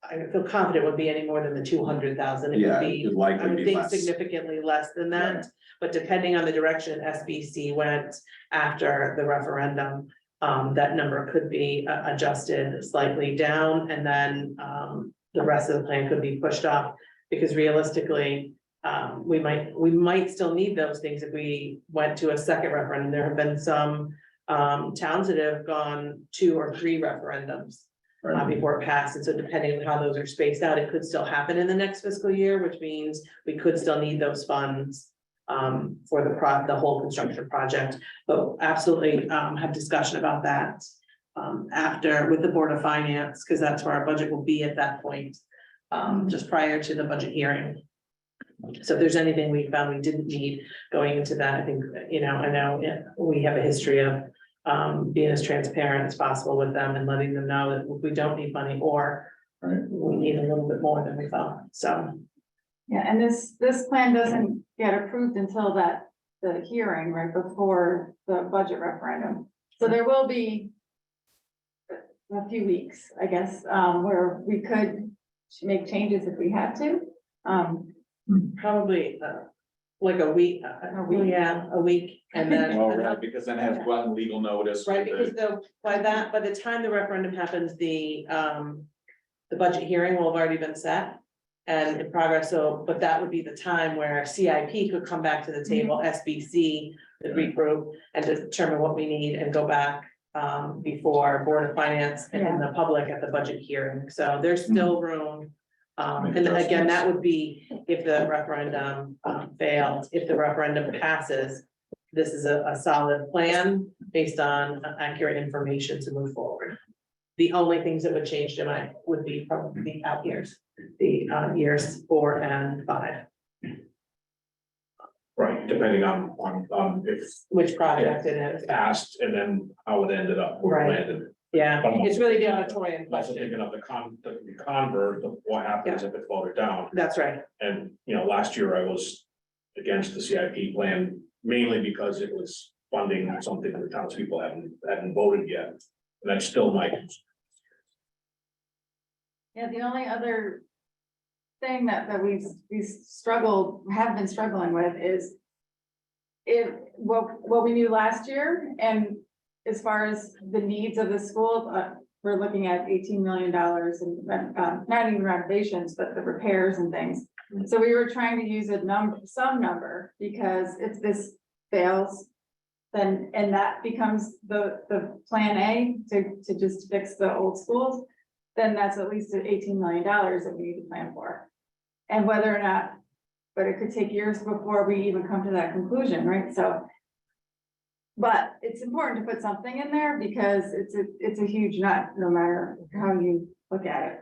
I feel confident it would be any more than the 200,000. It Yeah, would it be, would I likely would be think less. significantly less than that. Right. But depending on the direction SBC went after the referendum, that number could be adjusted slightly down, and then the rest of the plan could be pushed up. Because realistically, we might still need those things if we went to a second referendum. There have been some towns that have gone 2 or 3 referendums before it passed. And so depending on how those are spaced out, it could still happen in the next fiscal year, which means we could still need those funds for the whole construction project. But absolutely have discussion about that after with the Board of Finance, because that's where our budget will be at that point, just prior to the budget hearing. So if there's anything we found we didn't need going into that, I think, I know we have a history of being as transparent as possible with them and letting them know that we don't need money, or Right. we need a little bit more than we thought, so. Yeah, and this plan doesn't get approved until the hearing right before the budget referendum. So there will be a few weeks, I guess, where we could make changes if we had to. Probably like a week, yeah, a week, and then. Well, right, because then it has one legal notice. Right, because by the time the referendum happens, the budget hearing will have already been set and in progress, so, but that would be the time where CIP could come back to the table, SBC to regroup and determine what we need and go back before Board of Finance and in the public at the budget hearing. So there's still room. And again, that would be if the referendum failed. If the referendum passes, this is a solid plan based on accurate information to move forward. The only things that would change tonight would be probably the out years, the years 4 and 5. Right, depending on if Which project it is. passed and then how it ended up, where it Right. landed. Yeah, it's really the auditorium I'm also question. thinking of the convert of what happens if it voted down. That's right. And, you know, last year I was against the CIP plan, mainly because it was funding something the townspeople hadn't voted yet. And that's still my, Yeah, the only other thing that we've have been struggling with is what we knew last year, and as far as the needs of the school, we're looking at $18 million in, not even renovations, but the repairs and things. So we were trying to use some number, because if this fails, then, and that becomes the plan A to just fix the old schools, then that's at least $18 million that we need to plan for. And whether or not, but it could take years before we even come to that conclusion, right? So, but it's important to put something in there, because it's a huge nut, no matter how you look at it.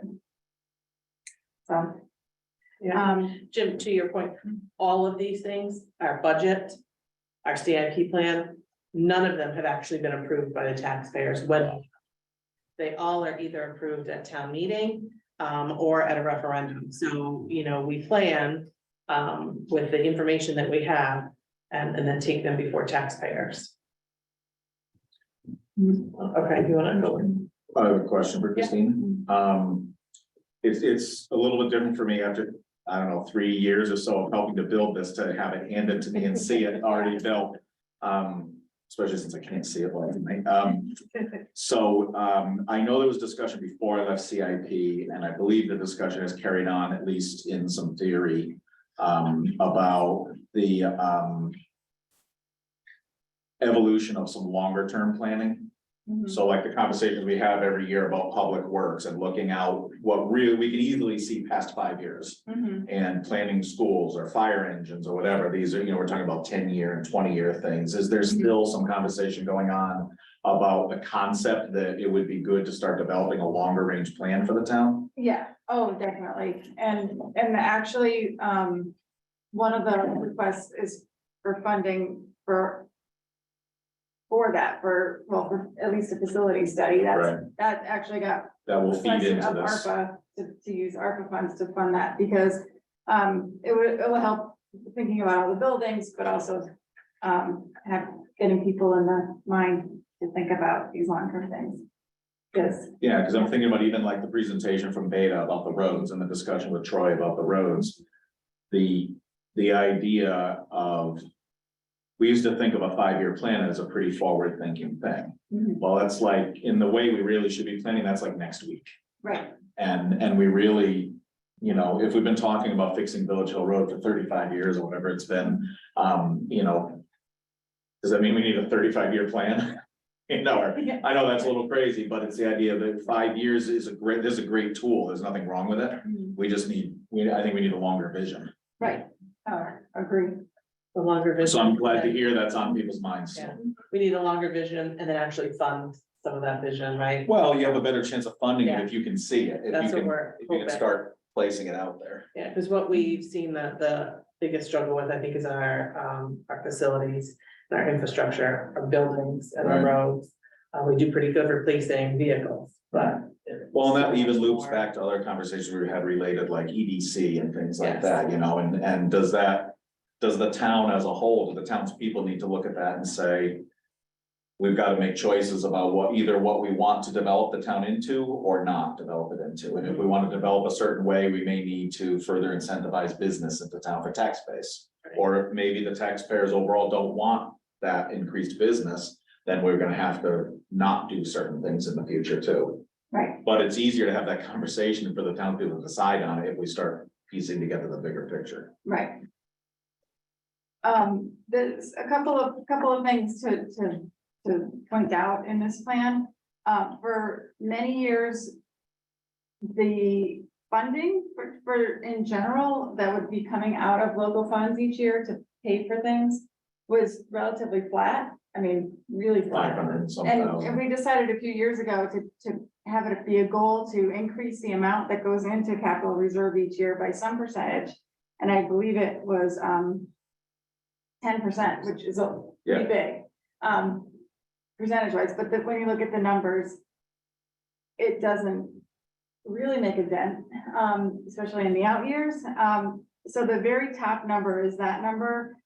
So, Jim, to your point, all of these things, our budget, our CIP plan, none of them have actually been approved by the taxpayers. When they all are either approved at town meeting or at a referendum. So, you know, we plan with the information that we have and then take them before taxpayers. Okay, you want to go? I have a question for Christine. It's a little bit different for me after, I don't know, 3 years or so of helping to build this, to have it handed to me and see it already built. Especially since I can't see it well tonight. So I know there was discussion before I left CIP, and I believe the discussion has carried on, at least in some theory, about the evolution of some longer term planning. So like the conversations we have every year about public works and looking out what really, we can easily see past 5 years. And planning schools or fire engines or whatever, these are, you know, we're talking about 10-year and 20-year things. Is there still some conversation going on about the concept that it would be good to start developing a longer range plan for the town? yeah, oh, definitely. And actually, one of the requests is for funding for at least a facility study. Right. That actually got That will feed requested into of this. ARPA to use ARPA funds to fund that, because it will help thinking about all the buildings, but also getting people in the mind to think about these long-term things. Yes. Yeah, because I'm thinking about even like the presentation from Beta about the roads and the discussion with Troy about the roads. The idea of, we used to think of a 5-year plan as a pretty forward-thinking thing. Well, that's like, in the way we really should be planning, that's like next week. Right. And we really, you know, if we've been talking about fixing Village Hill Road for 35 years or whatever it's been, you know, does that mean we need a 35-year plan? You know, I know that's a little crazy, but it's the idea that 5 years is there's a great tool. There's nothing wrong with it. We just need, I think we need a longer vision. Right. Agree. The longer vision. So I'm glad to hear that's on people's minds. Yeah, we need a longer vision and then actually fund some of that vision, right? Well, you have a better chance of funding it Yeah. if you can see it. If That's you what can, we're if you can hoping. start placing it out there. Yeah, because what we've seen the biggest struggle with, I think, is our facilities, and our infrastructure, our buildings and our Right. roads. We do pretty good replacing vehicles, but. Well, and that even loops back to other conversations we had related, like EDC and things like Yes. that, you know, and does the town as a whole, do the townspeople need to look at that and say, we've got to make choices about what we want to develop the town into or not develop it into. And if we want to develop a certain way, we may need to further incentivize business into town for tax base. Or if maybe the taxpayers overall don't want that increased business, then we're gonna have to not do certain things in the future too. Right. But it's easier to have that conversation for the town people to decide on it if we start piecing together the bigger picture. Right. There's a couple of things to point out in this plan. For many years, the funding for in general, that would be coming out of local funds each year to pay for things was relatively flat. I mean, really flat. 500 and some And thousand. we decided a few years ago to have it be a goal to increase the amount that goes into capital reserve each year by some percentage. And I believe it was 10%, which is a pretty big percentage wise, but when you look at the numbers, it doesn't really make a dent, especially in the out years. So the very top number is that number.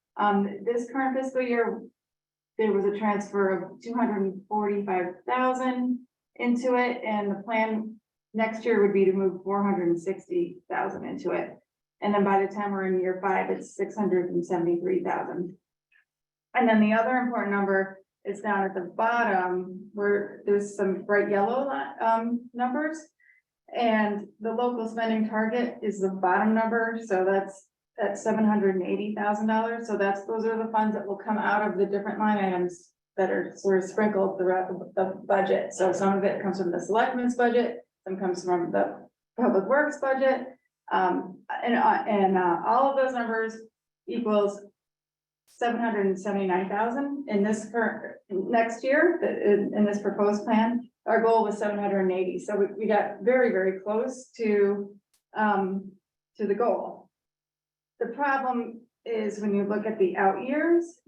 This current fiscal year, there was a transfer of 245,000 into it, and the plan next year would be to move 460,000 into it. And then by the time we're in year 5, it's 673,000. And then the other important number is down at the bottom where there's some bright yellow numbers. And the local spending target is the bottom number, so that's $780,000. So those are the funds that will come out of the different line items that are sort of sprinkled throughout the budget. So some of it comes from the selectmen's budget, some comes from the public works budget. And all of those numbers equals 779,000 in this current next year, in this proposed plan. Our goal was 780, so we got very, very close to the goal. The problem is when you look at the out years,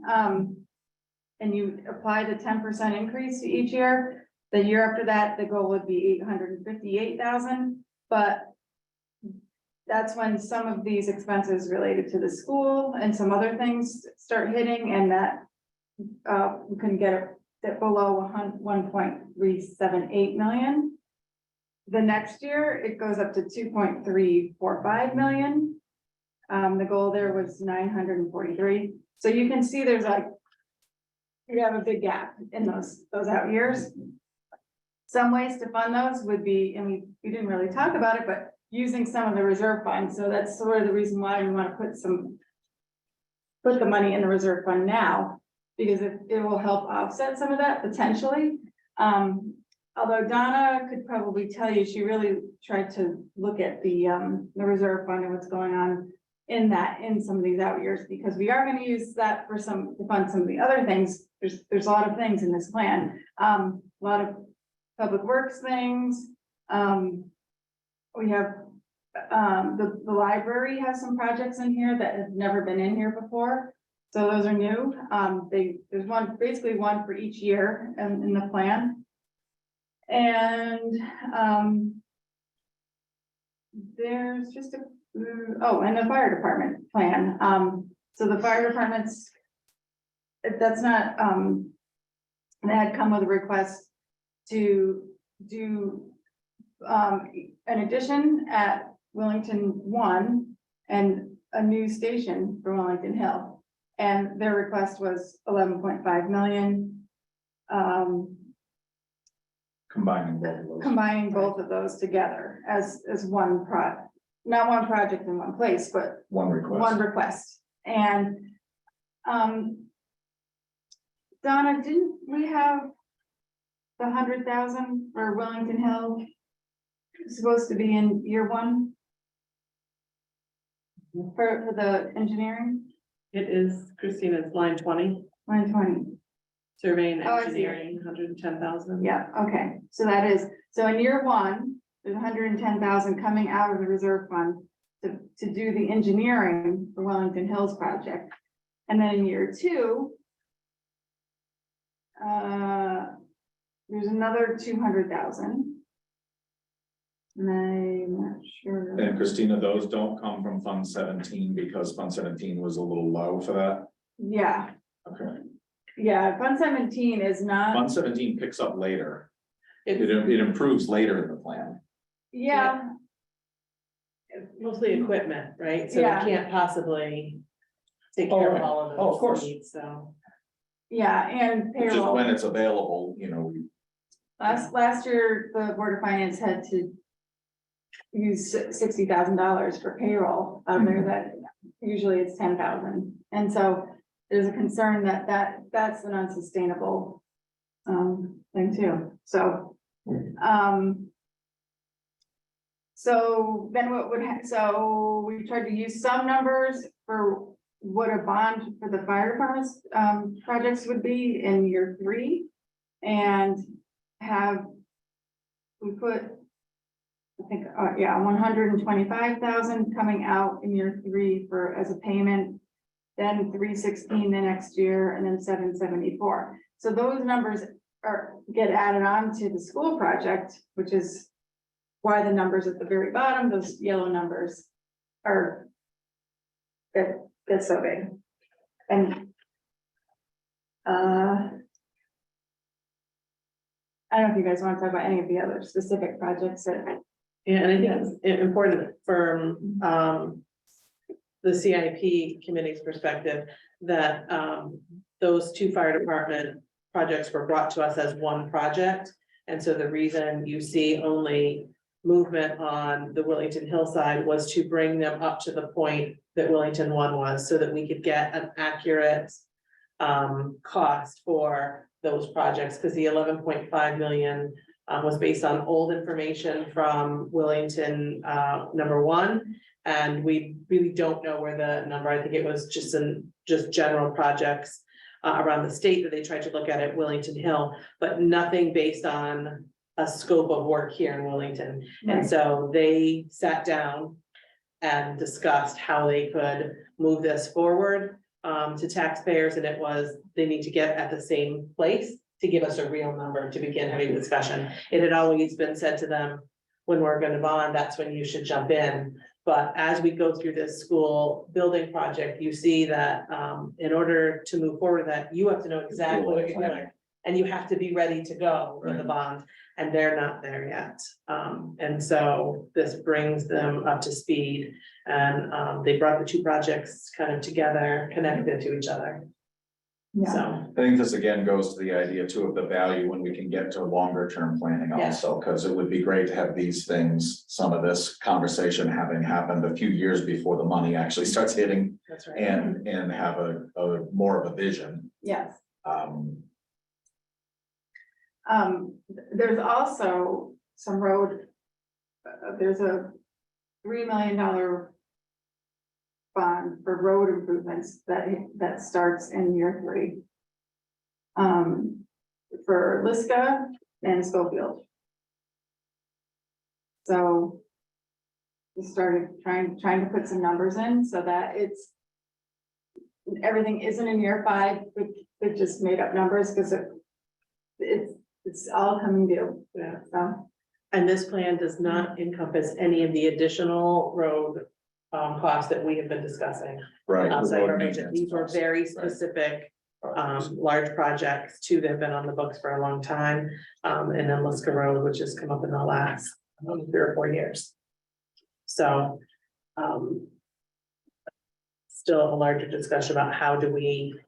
and you apply the 10% increase to each year, the year after that, the goal would be 858,000, but that's when some of these expenses related to the school and some other things start hitting, and that we can get it below 1.378 million. The next year, it goes up to 2.345 million. The goal there was 943. So you can see there's you have a big gap in those out years. Some ways to fund those would be, and we didn't really talk about it, but using some of the reserve funds. So that's sort of the reason why we want to put the money in the reserve fund now, because it will help offset some of that potentially. Although Donna could probably tell you, she really tried to look at the reserve fund and what's going on in some of these out years, because we are going to use that to fund some of the other things. There's a lot of things in this plan, a lot of public works things. We have the library has some projects in here that have never been in here before. So those are new. There's basically one for each year in the plan. And there's just and the fire department plan. So the fire department's, if that's not, they had come with a request to do an addition at Wellington 1 and a new station for Wellington Hill. And their request was 11.5 million. Combining both of those together as one not one project in one place, but One request. one request. And Donna, didn't we have the 100,000 for Wellington Hill supposed to be in year 1 for the engineering? It is, Christina, it's line 20, Line 20. surveying Oh, I see. engineering, 110,000. Yeah, okay, so that is, so in year 1, there's 110,000 coming out of the reserve fund to do the engineering for Wellington Hills project. And then in year 2, there's another 200,000. And I'm not sure. And Christina, those don't come from Fund 17 because Fund 17 was a little low for that. Yeah, Okay. yeah, Fund 17 is not, Fund 17 picks up later. It's It improves later in the plan. yeah, mostly equipment, right? So Yeah. we can't possibly take Oh, care right. of all of those. Oh, of course. needs, so. yeah, and It's just payroll. when it's available, Last year, the Board of Finance had to use $60,000 for payroll out there, that usually it's 10,000. And so there's a concern that that's an unsustainable thing too, so. So then what would, so we tried to use some numbers for what a bond for the fire department's projects would be in year 3. And we put, I think, yeah, 125,000 coming out in year 3 for, as a payment. Then 316 the next year, and then 774. So those numbers get added on to the school project, which is why the numbers at the very bottom, those yellow numbers are that's so big. And I don't know if you guys want to talk about any of the other specific projects that. Yeah, and I think it's important for the CIP committee's perspective that those 2 fire department projects were brought to us as one project. And so the reason you see only movement on the Willington Hillside was to bring them up to the point that Willington 1 was, so that we could get an accurate cost for those projects, because the 11.5 million was based on old information from Willington number 1. And we really don't know where the number, I think it was just general projects around the state that they tried to look at Willington Hill, but nothing based on a scope of work here in Willington. And so they sat down and discussed how they could move this forward to taxpayers. And it was, they need to get at the same place to give us a real number to begin having a discussion. It had always been said to them, when we're going to bond, that's when you should jump in. But as we go through this school building project, you see that in order to move forward, that you have to know exactly what you're doing. And you have to be ready to go with the bond, and they're not there yet. And so this brings them up to speed, and they brought the 2 projects kind of together, connected to each other. Yeah. So, I think this again goes to the idea too of the value when we can get to longer term planning Yeah. also, because it would be great to have these things, some of this conversation having happened a few years before the money actually starts hitting that's right. and have a more of a vision. Yes. Um, There's also some road, there's a $3 million bond for road improvements that starts in year 3. For Liska and Schofield. So we started trying to put some numbers in so that everything isn't in year 5, but just made up numbers, because it's all coming due. Yeah. So, And this plan does not encompass any of the additional road costs that we have been discussing. right. the Outside road our budget. maintenance These were costs. very Right. specific, large projects too, that have been on the books for a long time. And then Liska Road, which has come up in the last 3 or 4 years. So, still a larger discussion about how do we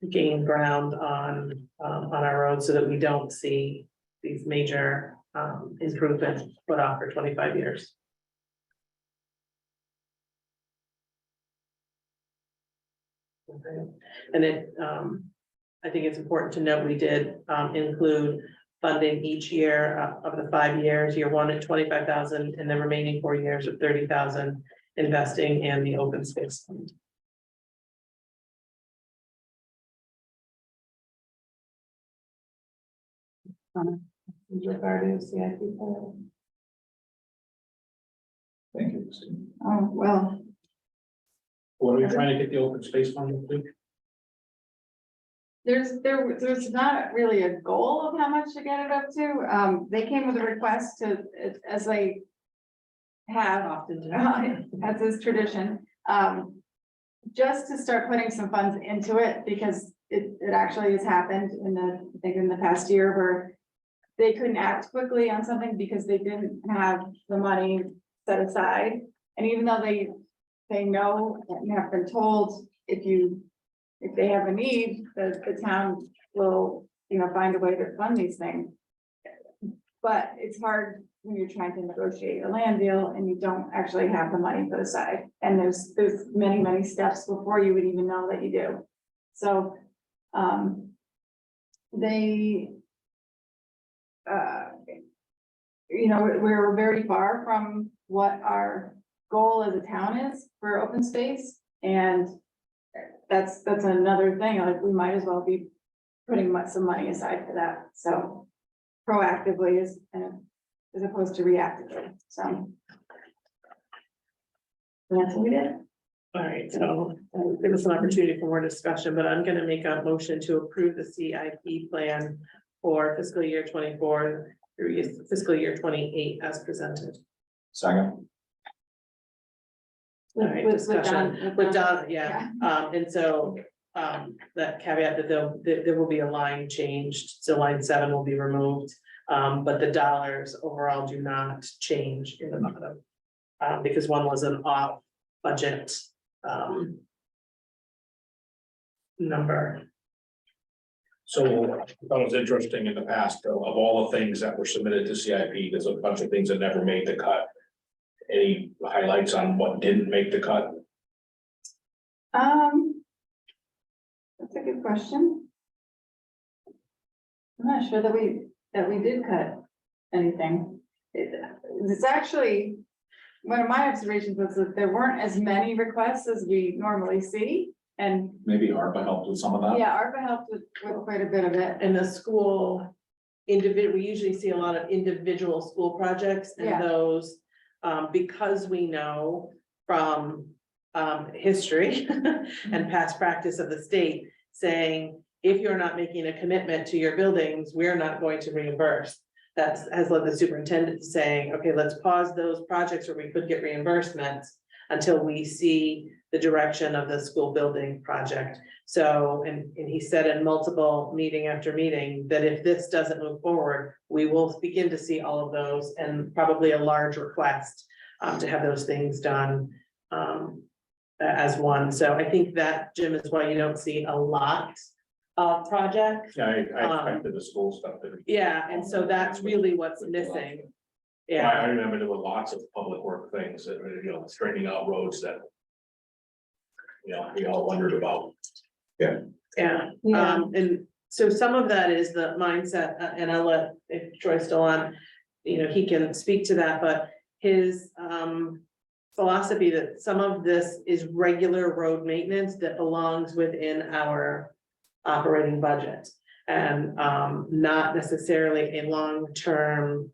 gain ground on our roads so that we don't see these major improvements put off for 25 years. Okay. And I think it's important to note, we did include funding each year of the 5 years, year 1 at 25,000, and the remaining 4 years of 30,000 investing in the open space fund. Regarding CIP plan. Thank you, Christine. oh, well, What are we trying to get the open space fund to? there's not really a goal of how much to get it up to. They came with a request to, as they have often, as is tradition, just to start putting some funds into it, because it actually has happened I think in the past year, where they couldn't act quickly on something because they didn't have the money set aside. And even though they know and have been told, if they have a need, the town will, find a way to fund these things. But it's hard when you're trying to negotiate a land deal and you don't actually have the money put aside. And there's many steps before you would even know that you do. So, they, we're very far from what our goal as a town is for open space. And that's another thing, like, we might as well be putting some money aside for that, so proactively as opposed to reactively, so. That's what we did. All right, so give us an opportunity for more discussion, but I'm gonna make a motion to approve the CIP plan for fiscal year 24 through fiscal year 28 as presented. Second. All right, With discussion with Don, yeah, and so, that caveat that there will be a line changed, so line 7 will be removed. But the dollars overall do not change in the bottom. Because one was an off budget, number. So I thought it was interesting in the past, of all the things that were submitted to CIP, there's a bunch of things that never made the cut. Any highlights on what didn't make the cut? That's a good question. I'm not sure that we did cut anything. It's actually, one of my observations was that there weren't as many requests as we normally see. And Maybe ARPA helped with some of that. yeah, ARPA helped with quite a bit of it. And the school individual, we usually see a lot of individual school projects Yeah. and those, because we know from history and past practice of the state saying, if you're not making a commitment to your buildings, we're not going to reimburse. That has led the superintendent to saying, okay, let's pause those projects where we could get reimbursements until we see the direction of the school building project. So, and he said in multiple meeting after meeting, that if this doesn't move forward, we will begin to see all of those and probably a large request to have those things done as one. So I think that, Jim, is why you don't see a lot of projects. Yeah, I expected the school stuff to. Yeah, and so that's really what's missing. I Yeah, remember there were lots of public work things that, straightening out roads that. We all wondered about. yeah. Yeah. And so some of that is the mindset, and I'll let, if Troy's still on, he can speak to that, but his philosophy that some of this is regular road maintenance that belongs within our operating budget. And not necessarily a long-term,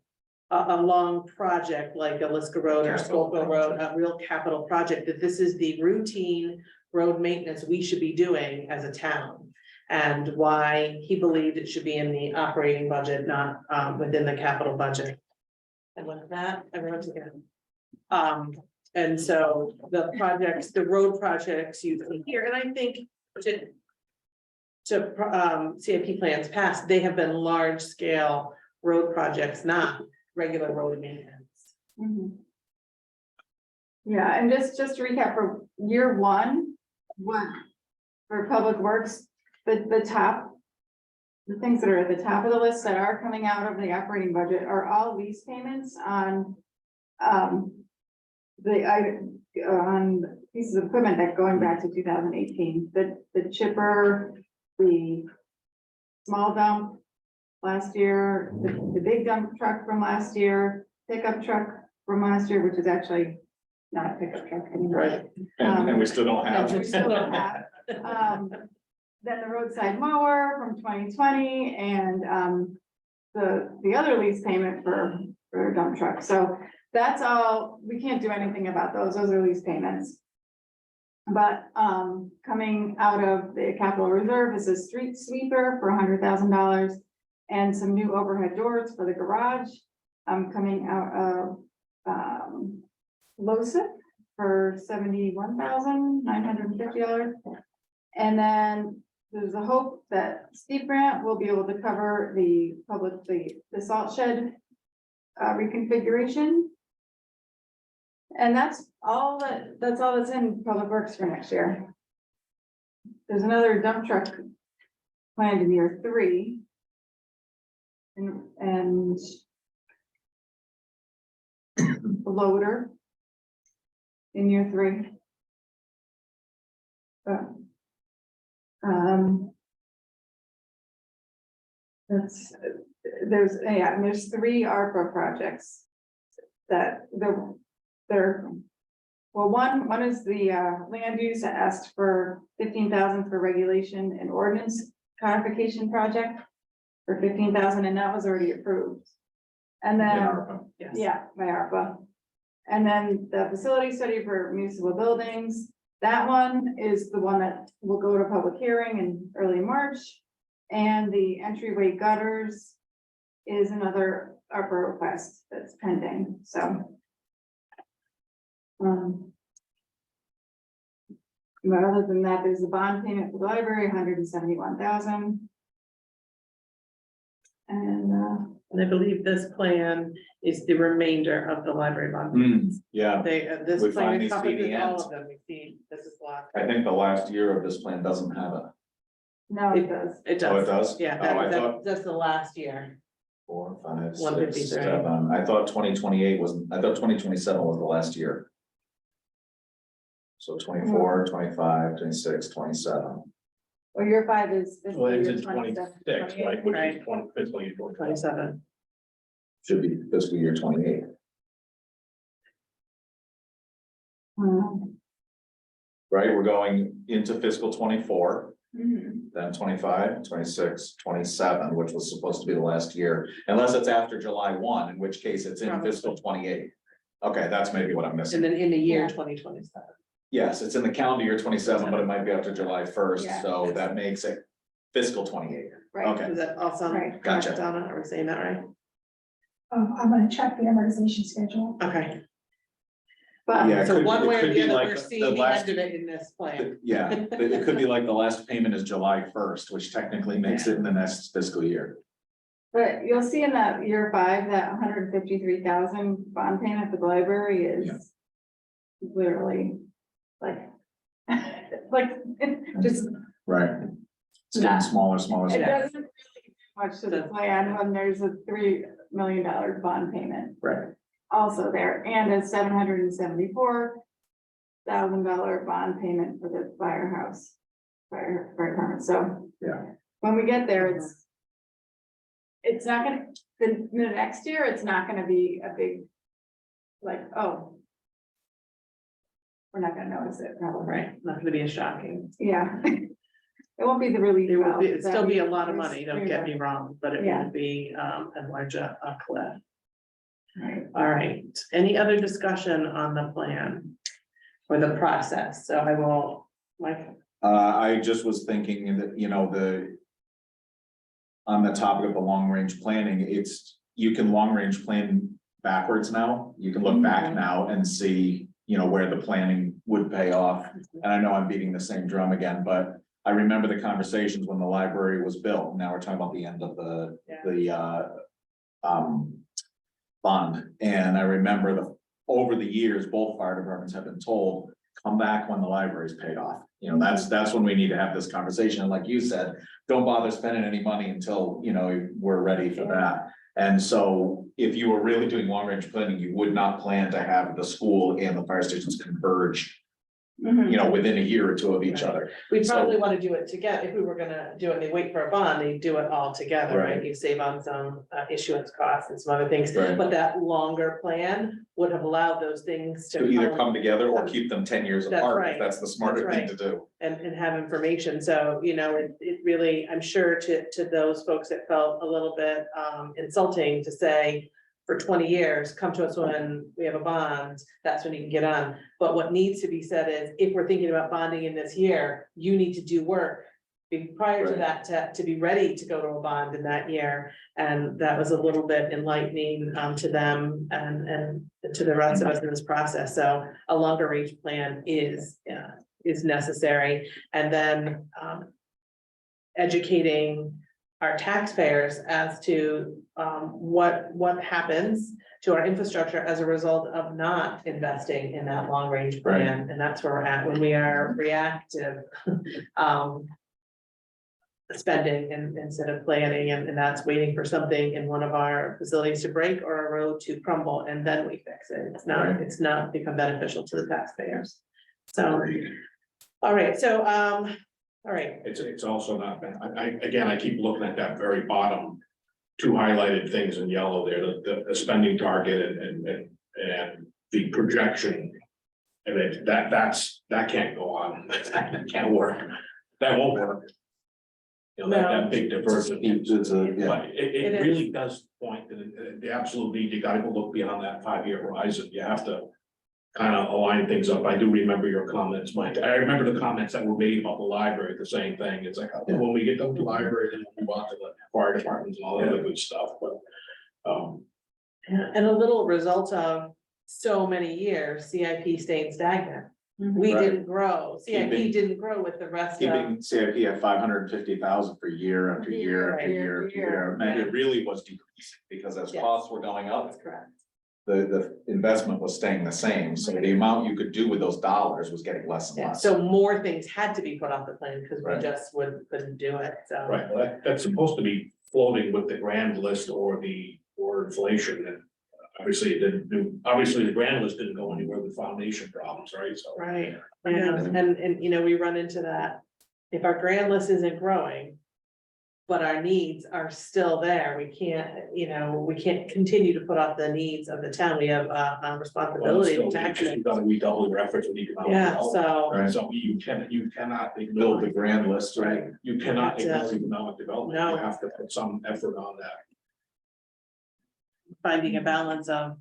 a long project like a Liska Road or Skolko Road, a real capital project, that this is the routine road maintenance we should be doing as a town. And why he believed it should be in the operating budget, not within the capital budget. And with that, everyone's again. And so the projects, the road projects you see here, and I think to CIP plans past, they have been large scale road projects, not regular road maintenance. Mhm. Yeah, and just to recap, for year one, for Public Works, the things that are at the top of the list that are coming out of the operating budget are all lease payments on on pieces of equipment that going back to 2018, the chipper, the small dump last year, the big dump truck from last year, pickup truck from last year, which is actually not a pickup truck anymore. Right. And we still don't have. And we still don't have. Then the roadside mower from 2020 and the other lease payment for a dump truck. So that's all, we can't do anything about those. Those are lease payments. But coming out of the capital reserve is a street sweeper for $100,000 and some new overhead doors for the garage. Coming out of LoSiP for $71,950. And then there's a hope that Steve Grant will be able to cover the salt shed reconfiguration. And that's all that's in Public Works for next year. There's another dump truck planned in year 3. And a loader in year 3. That's, there's 3 ARPA projects that they're, well, one is the land use that asked for 15,000 for regulation and ordinance codification project for 15,000, and that was already approved. And then, Yes. yeah, by ARPA. And then the facility study for municipal buildings, that one is the one that will go to public hearing in early March. And the entryway gutters is another ARPA request that's pending, so. But other than that, there's a bond payment for the library, 171,000. And, And I believe this plan is the remainder of the library bond. Yeah, They, this We plan finally see the encompasses all end. of them. We see, this is last. I think the last year of this plan doesn't have it. no, it does. It Oh, it does. does? Yeah, Oh, I that, thought that's the last year. 4, 5, 6, 153. 7. I thought 2028 was, I thought 2027 was the last year. So 24, 25, 26, 27. Well, year 5 is. fiscal Well, it's year in 27, 26, right, which Right. is fiscal year 27. 27. Should be fiscal year 28. Right, we're going into fiscal 24, Mhm. then 25, 26, 27, which was supposed to be the last year. Unless it's after July 1, in which case it's in fiscal 28. Okay, that's maybe what I'm And missing. then in the year Yeah. 2027. Yes, it's in the calendar year 27, but it might be after July 1st, Yeah. so that makes it fiscal 28. Right. Okay. Does that all sound Right. correct, Gotcha. Donna? Are we saying that right? I'm gonna check the amortization schedule. Okay, But, Yeah. It so could- one it way or could the be other, like we're the seeing the last- end of it in this plan. Yeah, it could be like the last payment is July 1st, which technically makes it in the next fiscal year. but you'll see in that year 5, that 153,000 bond payment for the library Yeah. is literally like, like, just, Right. It's Nah. getting smaller, smaller, it smaller. doesn't really do much to the plan when there's a $3 million bond payment Right. also there, and a $774,000 bond payment for the firehouse. Fire department, so. Yeah. When we get there, it's not gonna, the next year, it's not gonna be a big, like, oh. We're not gonna notice it, probably. Right, not gonna be as shocking. Yeah. It won't be the relief. It will valve be, it'd still that be a we- lot of money, don't get me wrong, but it Yeah. won't be, as large a cliff. Right. All right, any other discussion on the plan? Or the process? So I will, Mike, I just was thinking that, on the topic of the long-range planning, you can long-range plan backwards now. You can look back now and see, where the planning would pay off. And I know I'm beating the same drum again, but I remember the conversations when the library was built. Now we're talking about the end of the bond. And I remember over the years, both fire departments have been told, come back when the library's paid off. That's when we need to have this conversation. And like you said, don't bother spending any money until, we're ready for that. And so if you were really doing long-range planning, you would not plan to have the school and the fire stations converge, within a year or two of each other. we'd So- probably want to do it together. If we were gonna do it and they wait for a bond, they do it all together, right? Right. You save on some issuance costs and some other things. Right. But that longer plan would have allowed those things To to either come together or keep them 10 years That's apart, right. if that's the smarter thing to do. and have information. So, it really, I'm sure to those folks, it felt a little bit insulting to say, for 20 years, come to us when we have a bond, that's when you can get on. But what needs to be said is, if we're thinking about bonding in this year, you need to do work prior to Right. that, to be ready to go to a bond in that year. And that was a little bit enlightening to them and to the rest of us in this process. So a longer range plan is necessary. And then educating our taxpayers as to what happens to our infrastructure as a result of not investing in that long range plan. And that's where we're at when we are reactive spending instead of planning, and that's waiting for something in one of our facilities to break or a road to crumble, and then we fix it. Right. It's not become beneficial to the taxpayers. So, all right, so All right, It's also not bad. Again, I keep looking at that very bottom. Two highlighted things in yellow there, the spending target and the projection. And that can't go on, that can't work, that won't work. You know, that big divergence. Yeah. But It it is. really does point to the absolute need, you gotta go look beyond that 5-year horizon, you have to. Kind of align things up, I do remember your comments, Mike, I remember the comments that were made about the library, the same thing, it's like, oh, when we get done with the library, then we'll move on to the fire departments and all the other good stuff, but. and a little result of so many years, CIP staying stagnant. We Right. didn't grow, CIP Keeping- didn't grow with the rest of. Keeping CIP at 550,000 for year after year after Right. year after year, and it really was decreasing, because as Yes. costs were going up, That's correct. the investment was staying the same, so the amount you could do with those dollars was getting less and Yeah, less. so more things had to be put off the plan because we Right. just couldn't do it, so. Right, well, that's supposed to be floating with the grand list or inflation, and obviously it didn't do, obviously the grand list didn't go anywhere with foundation problems, right, so. Right, and you know, we run into that. If our grand list isn't growing. But our needs are still there, we can't continue to put off the needs of the town, we have a responsibility to tax it. You gotta redouble your efforts with economic Yeah, development. so, Right. So you cannot Build ignore, the grand list, right? you cannot Yeah. ignore economic development, No. you have to put some effort on that. finding a balance of,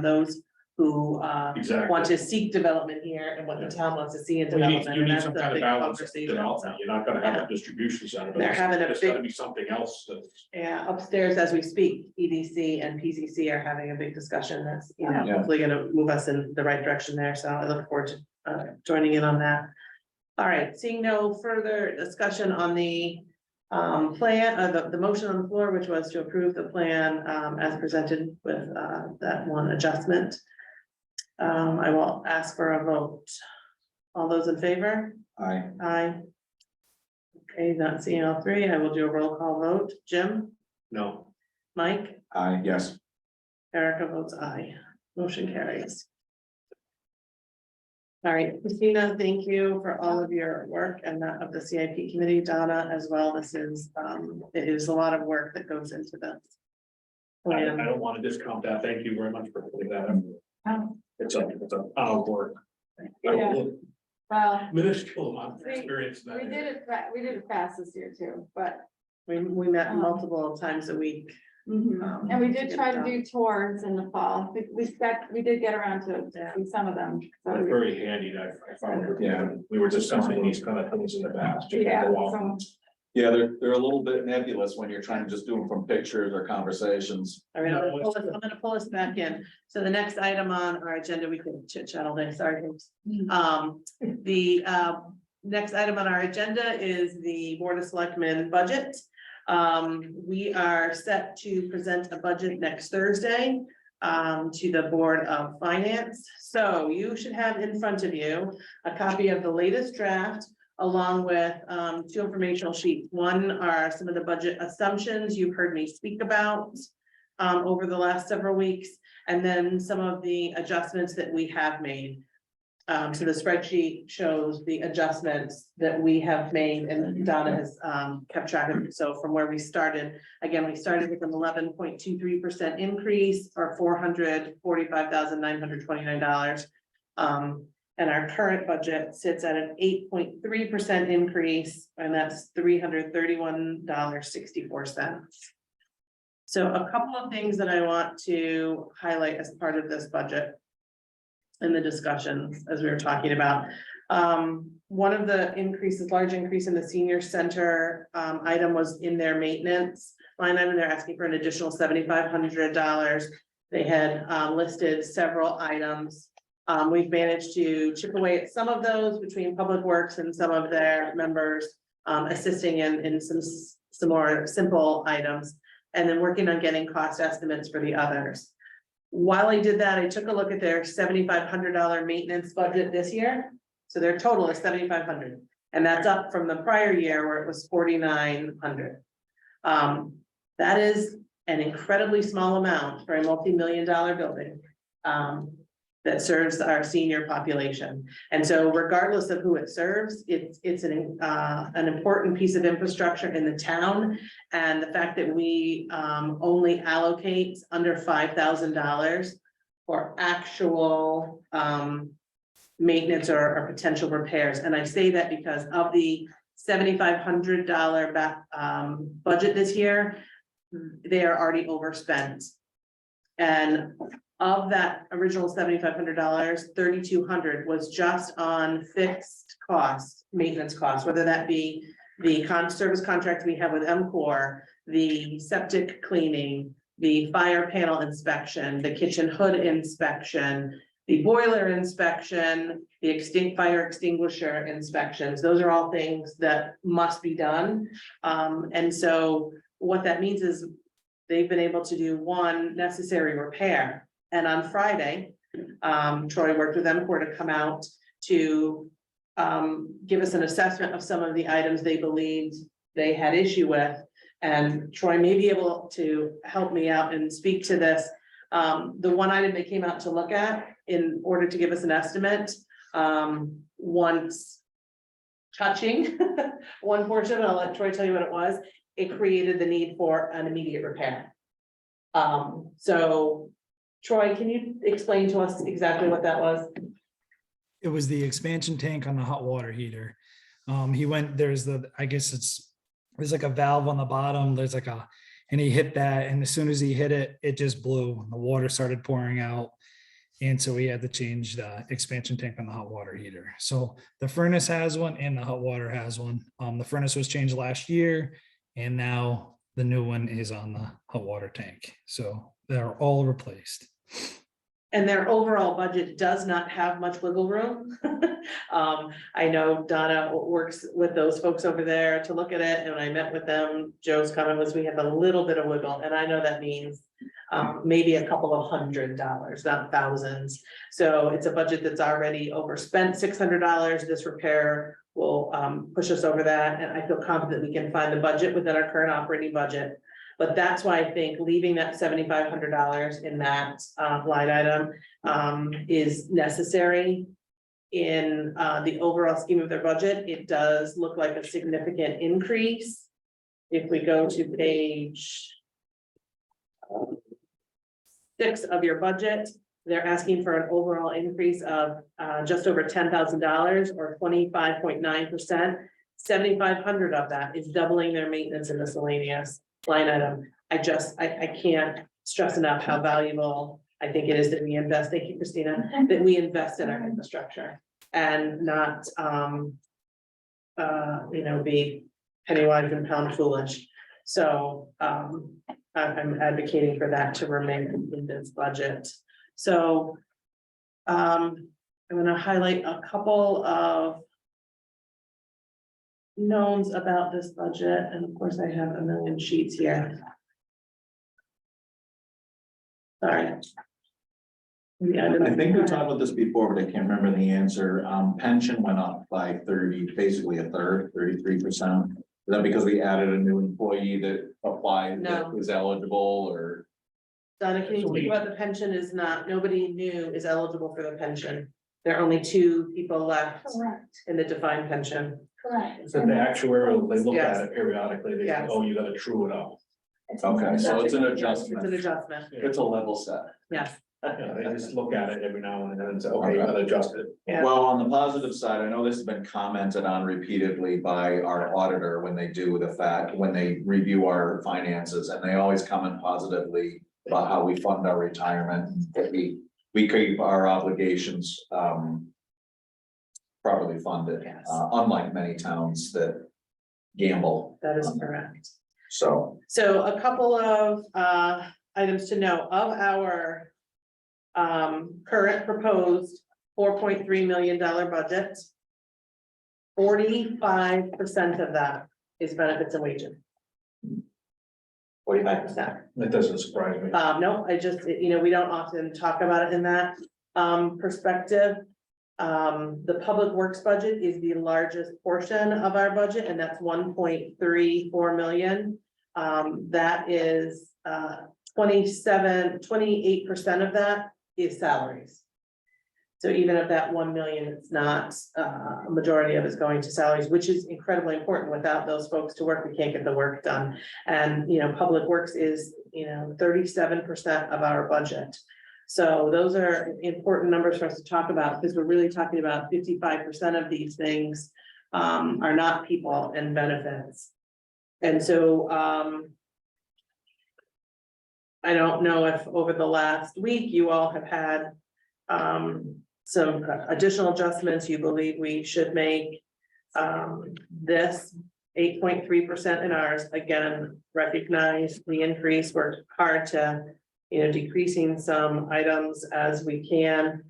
those who Exactly. want to seek development here and what the town wants to see in Well, you development. need and that's some the kind of big balance of conversation, development, so. you're not gonna have Yeah. a distribution center, but They're having a there's big- gotta be something else that's. Yeah, upstairs as we speak, EDC and PCC are having a big discussion that's, Yeah. hopefully gonna move us in the right direction there, so I look forward to joining in on that. All right, seeing no further discussion on the plan, the motion on the floor, which was to approve the plan as presented with that one adjustment. I will ask for a vote. All those in favor? I, Aye. Okay, not seeing all three, I will do a roll call vote. Jim, No, Mike, yes, Erica votes aye. Motion carries. All right, Christina, thank you for all of your work and that of the CIP committee, Donna as well. This is, it is a lot of work that goes into this. I don't wanna discount that, thank you very much for putting that in. Oh. It's a our work. Yeah. Well, Minuscule amount of We- experience. we did it fast this year too, but, We met multiple times a week. and we to did get try it to done. do tours in the fall. We did get around to Yeah. see some of them. So That's we- very handy, I found, Yeah. we were discussing these kind of things in the past. just to Yeah, go out. so- yeah, they're a little bit nebulous when you're trying to just do them from pictures or conversations. All right, I'm gonna pull us back in. So the next item on our agenda, we can chit chat all day, sorry. folks. The next item on our agenda is the Board of Selectmen budget. We are set to present a budget next Thursday to the Board of Finance. So you should have in front of you a copy of the latest draft along with two informational sheets. One are some of the budget assumptions you've heard me speak about over the last several weeks, and then some of the adjustments that we have made. So the spreadsheet shows the adjustments that we have made and Donna has kept track of. So from where we started, again, we started with an 11.23% increase or $445,929. And our current budget sits at an 8.3% increase, and that's $331.64. So a couple of things that I want to highlight as part of this budget. In the discussions, as we were talking about. One of the increases, large increase in the senior center item was in their maintenance line item. They're asking for an additional $7,500. They had listed several items. We've managed to chip away at some of those between Public Works and some of their members assisting in some more simple items, and then working on getting cost estimates for the others. While I did that, I took a look at their $7,500 maintenance budget this year. So their total is $7,500, and that's up from the prior year where it was $4,900. That is an incredibly small amount for a multi-million-dollar building. that serves our senior population. And so regardless of who it serves, it's an important piece of infrastructure in the town. And the fact that we only allocate under $5,000 for actual maintenance or potential repairs. And I say that because of the $7,500 budget this year, they are already overspent. And of that original $7,500, $3,200 was just on fixed costs, maintenance costs, whether that be the service contract we have with MCOR, the septic cleaning, the fire panel inspection, the kitchen hood inspection, the boiler inspection, the fire extinguisher inspections. Those are all things that must be done. And so what that means is they've been able to do one necessary repair. And on Friday, Troy worked with MCOR to come out to give us an assessment of some of the items they believed they had issue with. And Troy may be able to help me out and speak to this. The one item they came out to look at in order to give us an estimate, once touching one portion, I'll let Troy tell you what it was, it created the need for an immediate repair. So Troy, can you explain to us exactly what that was? It was the expansion tank on the hot water heater. There's like a valve on the bottom, and he hit that, and as soon as he hit it, it just blew, the water started pouring out. And so we had to change the expansion tank on the hot water heater. So the furnace has one and the hot water has one. The furnace was changed last year, and now the new one is on the hot water tank. So they're all replaced. And their overall budget does not have much wiggle room. I know Donna works with those folks over there to look at it, and when I met with them, Joe's comment was we have a little bit of wiggle, and I know that means maybe a couple of $100s, not thousands. So it's a budget that's already overspent $600. This repair will push us over that, and I feel confident we can find the budget within our current operating budget. But that's why I think leaving that $7,500 in that line item is necessary in the overall scheme of their budget. It does look like a significant increase. If we go to page 6 of your budget, they're asking for an overall increase of just over $10,000 or 25.9%. 7,500 of that is doubling their maintenance and miscellaneous line item. I can't stress enough how valuable I think it is that we invest, thank you, Christina, that we invest in our infrastructure and not, be penny wise and pound foolish. So I'm advocating for that to remain in this budget. So I'm going to highlight a couple of knowns about this budget, and of course I have a million sheets here. Sorry. Yeah, I think we talked about this before, but I can't remember the answer. Pension went up by 30, basically a third, 33%. Is that because we added a new employee that applied that was eligible, or? Donna, can you speak about the pension? Is not, nobody new is eligible for the pension. There are only 2 people left Correct, in the defined pension. correct. So the actuarial, they look Yes. at it periodically, they say, Yes. oh, you gotta true it up. Okay, so it's an It's adjustment. an adjustment, It's a level set. yes. Yeah, they just look at it every now and then and say, okay, you gotta adjust it. Yeah. Well, on the positive side, I know this has been commented on repeatedly by our auditor when they when they review our finances, and they always comment positively about how we fund our retirement, that we keep our obligations properly funded, Yes. Unlike many towns that gamble. That is correct. So, So a couple of items to note of our current proposed $4.3 million budget. 45% of that is benefits and wages. 45%. That doesn't surprise me. No, we don't often talk about it in that perspective. The public works budget is the largest portion of our budget, and that's 1.34 million. That is 28% of that is salaries. So even if that 1 million, it's not, a majority of it's going to salaries, which is incredibly important. Without those folks to work, we can't get the work done. And, Public Works is, 37% of our budget. So those are important numbers for us to talk about, because we're really talking about 55% of these things are not people and benefits. And so, I don't know if over the last week you all have had some additional adjustments you believe we should make. This 8.3% in ours, again, recognize the increase, worked hard to, decreasing some items as we can.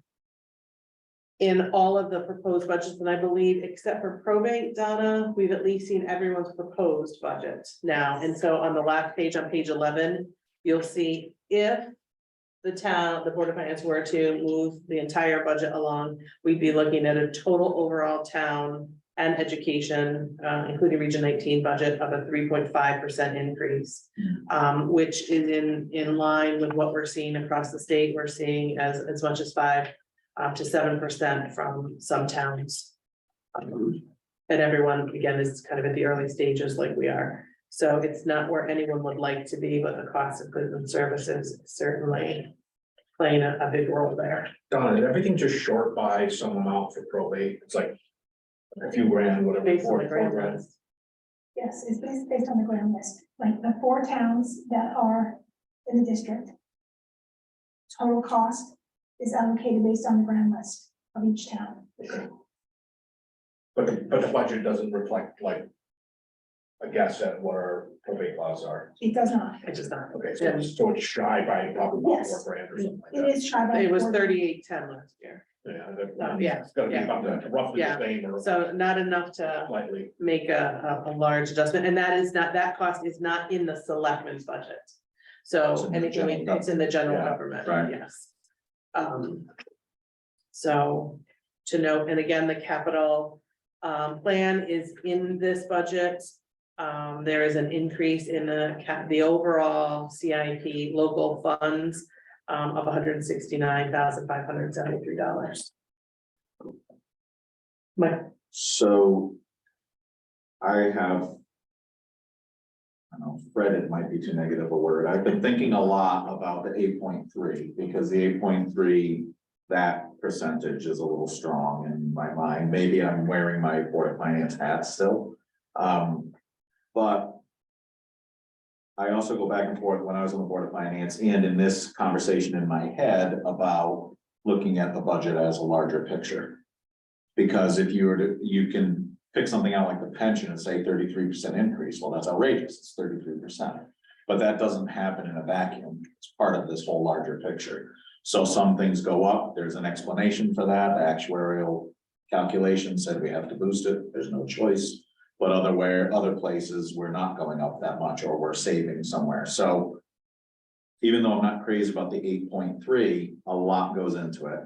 In all of the proposed budgets, and I believe except for probate, Donna, we've at least seen everyone's proposed budget now. And so on the last page, on page 11, you'll see if the Board of Finance were to move the entire budget along, we'd be looking at a total overall town and education, including Region 19 budget of a 3.5% increase, which is in line with what we're seeing across the state. We're seeing as much as 5 to 7% from some towns. And everyone, again, is kind of at the early stages like we are. So it's not where anyone would like to be, but the cost of goods and services is certainly playing a big role there. Donna, is everything just short by some amount for probate? It's like a few grand, whatever. Based on the 4 grant grand. list. Yes, it's based on the grand list, like the 4 towns that are in the district. Total cost is allocated based on the grand list of each town. But the budget doesn't reflect like a guess at what our probate costs are. It does not. It's just not. Okay, so it's shy by probably about Yes. 4 grand or something like It that. is shy by. It was 4. 3810 last year, yeah, It's gotta be yeah. about roughly the Yeah. same or So not enough to slightly. make a large adjustment, and that cost is not in the selectmen's budget. It's So in the anything, general it's in the general Yeah, government, right. yes. So to note, and again, the capital plan is in this budget. There is an increase in the overall CIP local funds of $169,573. Mike, So I have, I don't know, fretted might be too negative a word. I've been thinking a lot about the 8.3 because the 8.3, that percentage is a little strong in my mind. Maybe I'm wearing my Board of Finance hat still. But I also go back and forth when I was on the Board of Finance and in this conversation in my head about looking at the budget as a larger picture. Because if you were to, you can pick something out like the pension and say 33% increase. Well, that's outrageous. It's 33%. But that doesn't happen in a vacuum. It's part of this whole larger picture. So some things go up. There's an explanation for that. The actuarial calculation said we have to boost it. There's no choice. But other places, we're not going up that much or we're saving somewhere. So even though I'm not crazy about the 8.3, a lot goes into it.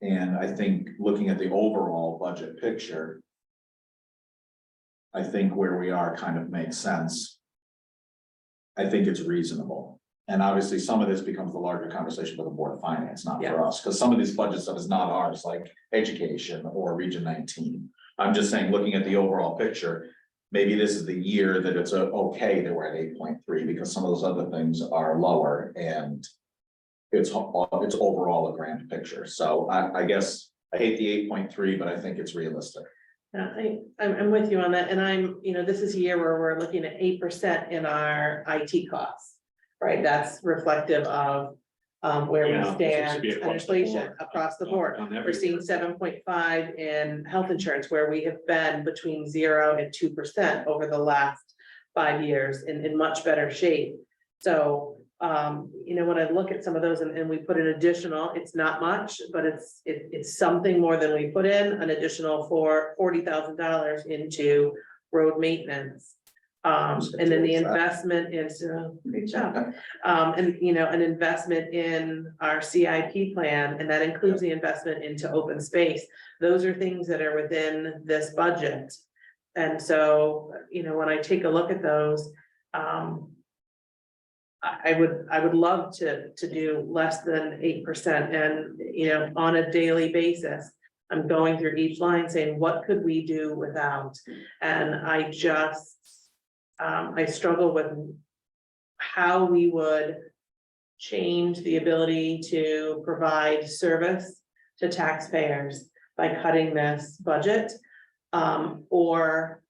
And I think looking at the overall budget picture, I think where we are kind of makes sense. I think it's reasonable. And obviously, some of this becomes the larger conversation for the Board of Finance, not for us, because some of these budget stuff is not ours, like education or Region 19. I'm just saying, looking at the overall picture, maybe this is the year that it's okay that we're at 8.3 because some of those other things are lower and it's overall a grand picture. So I guess I hate the 8.3, but I think it's realistic. yeah, I'm with you on that, and this is a year where we're looking at 8% in our IT costs, right? That's reflective of where we Yeah, it stand should be on across the inflation board. across the board. On We're seeing 7.5 in health insurance, where we have been between 0 and 2% over the last 5 years in much better shape. So, when I look at some of those and we put an additional, it's not much, but it's something more than we put in, an additional $40,000 into road maintenance. And then the investment is, great job. And an investment in our CIP plan, and that includes the investment into open space. Those are things that are within this budget. And so, when I take a look at those, I would love to do less than 8%, and, you know, on a daily basis. I'm going through each line saying, what could we do without? And I just, I struggle with how we would change the ability to provide service to taxpayers by cutting this budget, or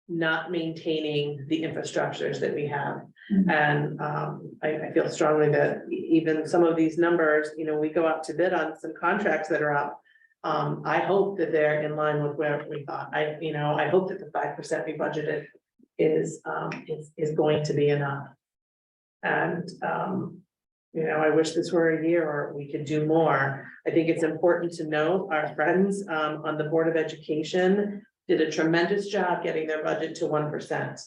not maintaining the infrastructures that we have. And I feel strongly that even some of these numbers, you know, we go out to bid on some contracts that are up. I hope that they're in line with where we thought. I hope that the 5% we budgeted is going to be enough. And you know, I wish this were a year or we could do more. I think it's important to note our friends on the Board of Education did a tremendous job getting their budget to 1%.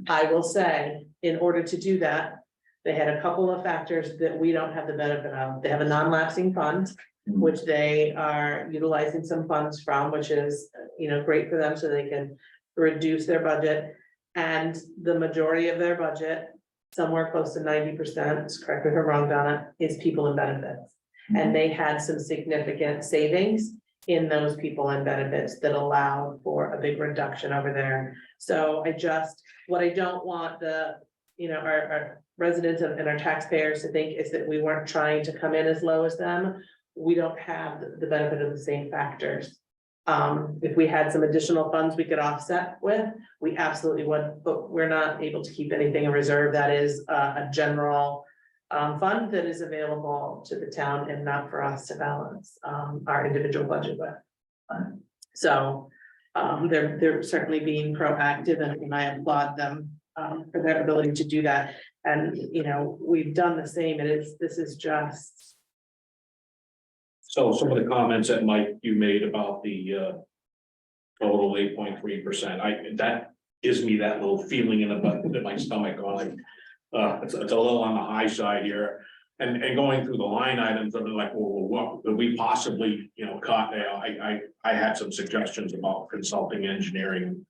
I will say, in order to do that, they had a couple of factors that we don't have the benefit of. They have a non-lapsing fund, which they are utilizing some funds from, which is, you know, great for them so they can reduce their budget. And the majority of their budget, somewhere close to 90%, correct me if I'm wrong, Donna, is people and benefits. And they had some significant savings in those people and benefits that allowed for a big reduction over there. So what I don't want our residents and our taxpayers to think is that we weren't trying to come in as low as them. We don't have the benefit of the same factors. If we had some additional funds we could offset with, we absolutely would, but we're not able to keep anything in reserve. That is a general fund that is available to the town and not for us to balance our individual budget with. So they're certainly being proactive, and I applaud them for their ability to do that. And, you know, we've done the same. This is just. So some of the comments that Mike, you made about the total 8.3%, that gives me that little feeling in my stomach going, it's a little on the high side here. And going through the line items, I'm like, well, what could we possibly, you know, cut? I had some suggestions about consulting engineering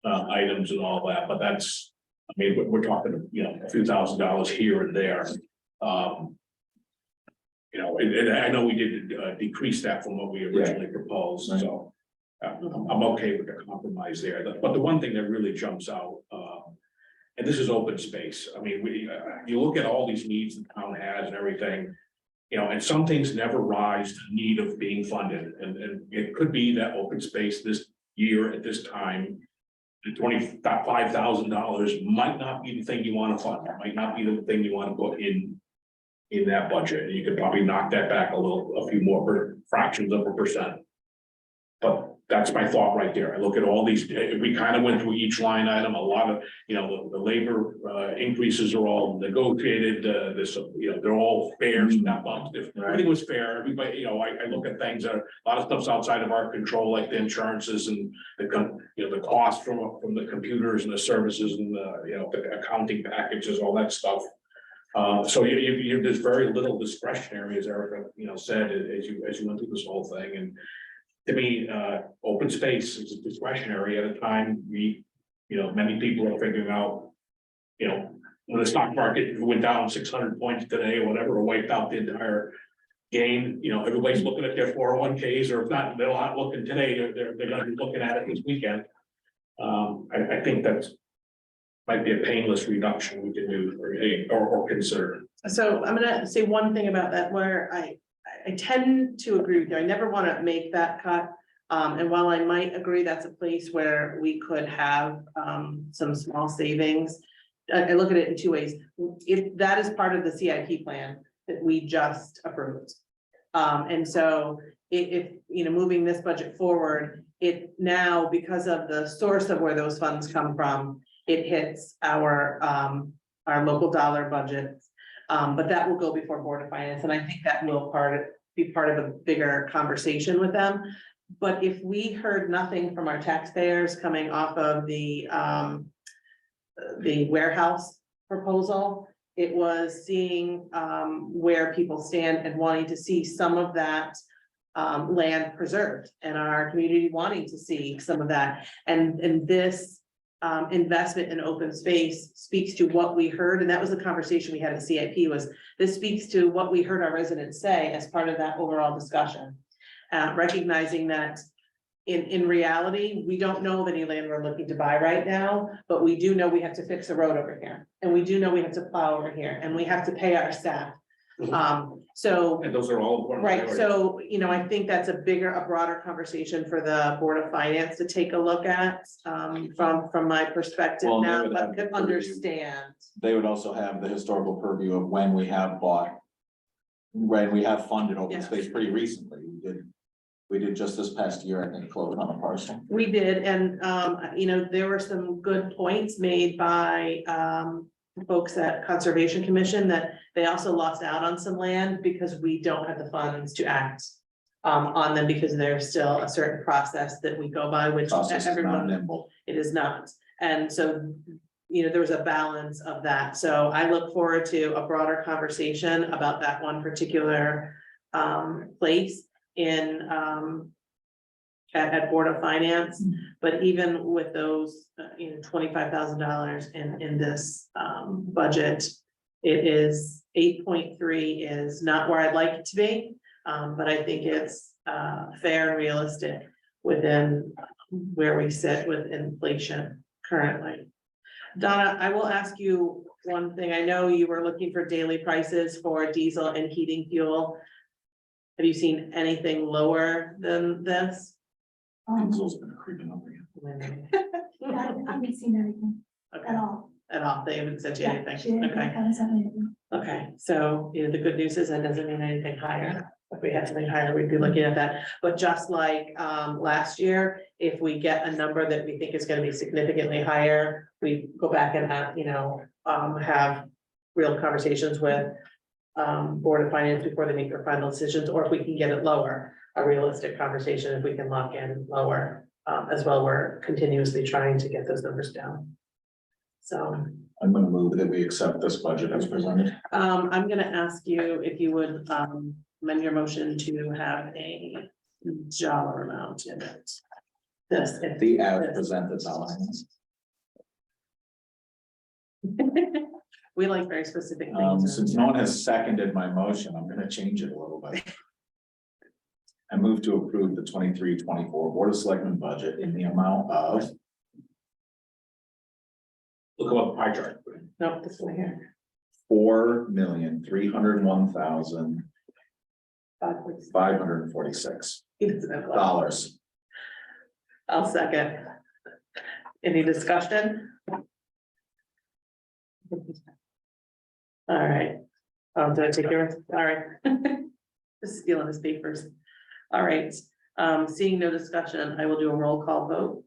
items and all that, but that's, I mean, we're talking, you know, a few $1,000s here and there. You know, and I know we did decrease that from what we originally proposed, so I'm okay with the compromise there. But the one thing that really jumps out, and this is open space. I mean, you look at all these needs the town has and everything, you know, and some things never rise to the need of being funded. And it could be that open space this year at this time, the $25,000 might not be the thing you want to fund. It might not be the thing you want to put in that budget. You could probably knock that back a few more fractions of a percent. But that's my thought right there. I look at all these, we kind of went through each line item, a lot of, you know, the labor increases are all negotiated, they're all fair, not bumped. If everything was fair, everybody, you know, I look at things that are, a lot of stuff's outside of our control, like the insurances and the cost from the computers and the services and the accounting packages, all that stuff. So there's very little discretionary, as Erica, said, as you went through this whole thing. And to me, open space is discretionary at a time many people are figuring out, when the stock market went down 600 points today or whatever, or wiped out the entire gain, everybody's looking at their 401ks, or if not, they're not looking today, they're gonna be looking at it this weekend. I think that's might be a painless reduction we can do or consider. So I'm gonna say one thing about that, where I tend to agree with you. I never want to make that cut. And while I might agree that's a place where we could have some small savings, I look at it in two ways. If that is part of the CIP plan that we just approved. And so if moving this budget forward, it now, because of the source of where those funds come from, it hits our local dollar budgets. But that will go before Board of Finance, and I think that will be part of a bigger conversation with them. But if we heard nothing from our taxpayers coming off of the warehouse proposal, it was seeing where people stand and wanting to see some of that land preserved, and our community wanting to see some of that. And this investment in open space speaks to what we heard, and that was the conversation we had at CIP, was this speaks to what we heard our residents say as part of that overall discussion. Recognizing that in reality, we don't know of any land we're looking to buy right now, but we do know we have to fix a road over here, and we do know we have to plow over here, and we have to pay our staff. So. And those are all important. Right, priorities. so, I think that's a broader conversation for the Board of Finance to take a look at, from my perspective Well, they now, would but have could to review. understand. They would also have the historical purview of when we have bought. When we have funded open Yeah. space pretty recently, we did just this past year, I think, close on a parcel. We did, and, there were some good points made by, folks at Conservation Commission that they also lost out on some land because we don't have the funds to act on them, because there's still a certain process that we go by, which Process is not everyone, nimble. it is not. And so, there was a balance of that. So I look forward to a broader conversation about that one particular place in at Board of Finance. But even with those, $25,000 in this budget, it is 8.3 is not where I'd like it to be. But I think it's fair and realistic within where we sit with inflation currently. Donna, I will ask you one thing. I know you were looking for daily prices for diesel and heating fuel. Have you seen anything lower than this? Diesel's been creeping up again. I haven't seen anything Okay, at all. at all, they haven't sent you Yeah, anything, she okay, hasn't sent me anything. okay, so, the good news is that doesn't mean anything higher. If we had something higher, we'd be looking at that, but just like, last year, if we get a number that we think is gonna be significantly higher, we go back and have real conversations with Board of Finance before they make their final decisions, or if we can get it lower, a realistic conversation, if we can lock in lower, as well, we're continuously trying to get those numbers down. So, I'm gonna move that we accept this budget as presented. I'm gonna ask you if you would, amend your motion to have a dollar amount in it. This, if The as presented dollar. we like very specific things. Since no one has seconded my motion, I'm gonna change it a little bit. I move to approve the 23-24 Board of Selectmen budget in the amount of Look up pie chart. No, this one here. $4,301,546 dollars. I'll second. Any discussion? All right. Did I take yours? All right. Just stealing his papers. All right, seeing no discussion, I will do a roll call vote.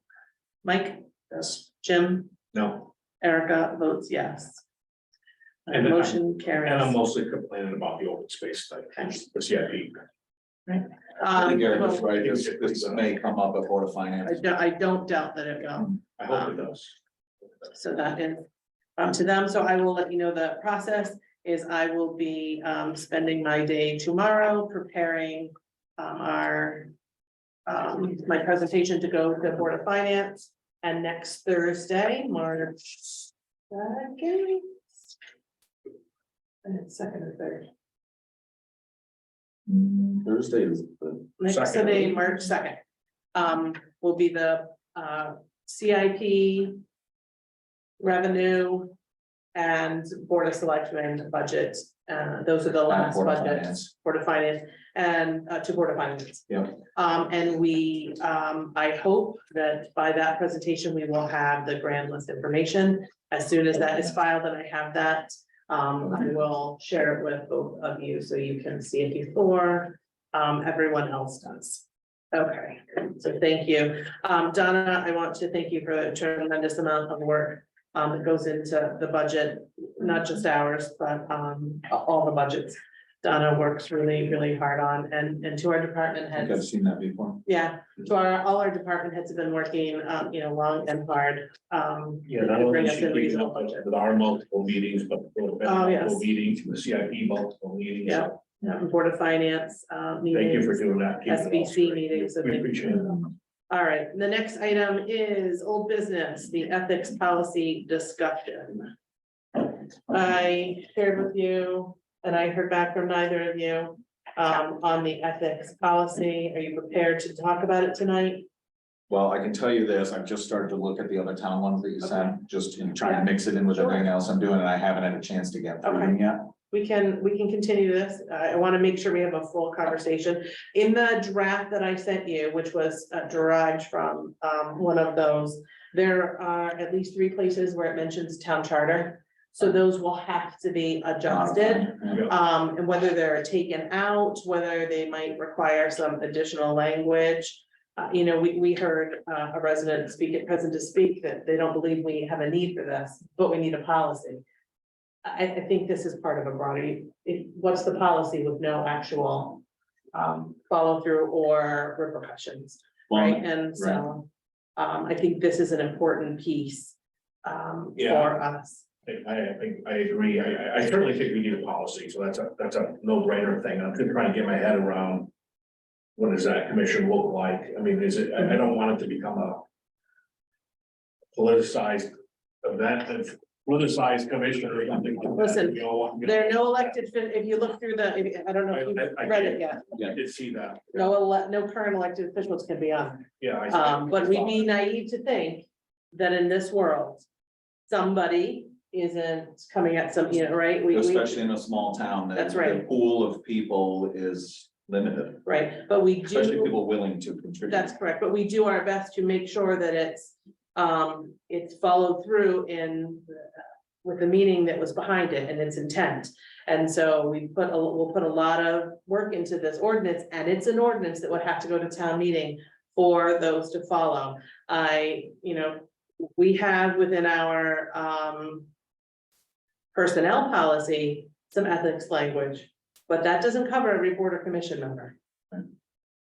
Mike, Yes. Jim, No, Erica votes yes. And Motion and I'm carries. mostly complaining about the open space thing, the CIP. I think Eric was Well, right. This may come up at Board of Finance. I don't doubt that it will. I hope it does. So that is to them. So I will let you know the process is I will be spending my day tomorrow preparing my presentation to go to Board of Finance, and next Thursday, March 2nd. And it's second or third. Thursday is the. Next Second. Sunday, March 2nd, will be the CIP revenue and Board of Selectmen budget. Those are the last Board of budgets, Finance. Board of Finance and to Board of Finance. Yeah. And we, I hope that by that presentation, we will have the grand list information. As soon as that is filed and I have that, I will share it with both of you so you can see it before everyone else does. Okay, so thank you. Donna, I want to thank you for the tremendous amount of work that goes into the budget, not just ours, but all the budgets. Donna works really, really hard on, and to our department I think I've heads, seen that before. yeah, to all our department heads have been working, long and hard. Yeah, not to only bring is us she in keeping reasonable up with budget. our multiple meetings, but Oh, yes. multiple meetings, the CIP multiple meetings. Yeah, Board of Finance, Thank you for meetings, doing that. Keep it all SBC straight. meetings, so We thank appreciate it. All right, the next item is old business, the ethics policy discussion. I shared with you, and I heard back from neither of you, on the ethics policy. Are you prepared to talk about it tonight? Well, I can tell you this, I've just started to look at the other town ones that you sent, just in trying to mix it in with Sure. everything else I'm doing, and I haven't had a chance to get through them yet. We can continue this. I want to make sure we have a full conversation. In the draft that I sent you, which was derived from one of those, there are at least 3 places where it mentions town charter. So those will have to be adjusted. And whether they're taken out, whether they might require some additional language. You know, we heard a resident speak at Present to Speak that they don't believe we have a need for this, but we need a policy. I think this is part of a broader, what's the policy with no actual follow through or repercussions, right? And so I think this is an important piece for us. I agree. I certainly think we need a policy, so that's a no-brainer thing. I'm just trying to get my head around. What does that commission look like? I mean, is it, I don't want it to become a politicized event, of politicized commission or something. Like that. Listen, You know, there are no elected, if you look through I don't know if I you've read it yet. I did see that. No current elected officials can be on. Yeah. But we'd be naive to think that in this world, somebody isn't coming at some, you know, right? Especially in a small town. That's the right. Pool of people is limited, Right, but we especially do, people willing to contribute. that's correct, but we do our best to make sure that it's followed through with the meaning that was behind it and its intent. And so we'll put a lot of work into this ordinance, and it's an ordinance that would have to go to town meeting for those to follow. We have within our personnel policy, some ethics language, but that doesn't cover every board or commission member.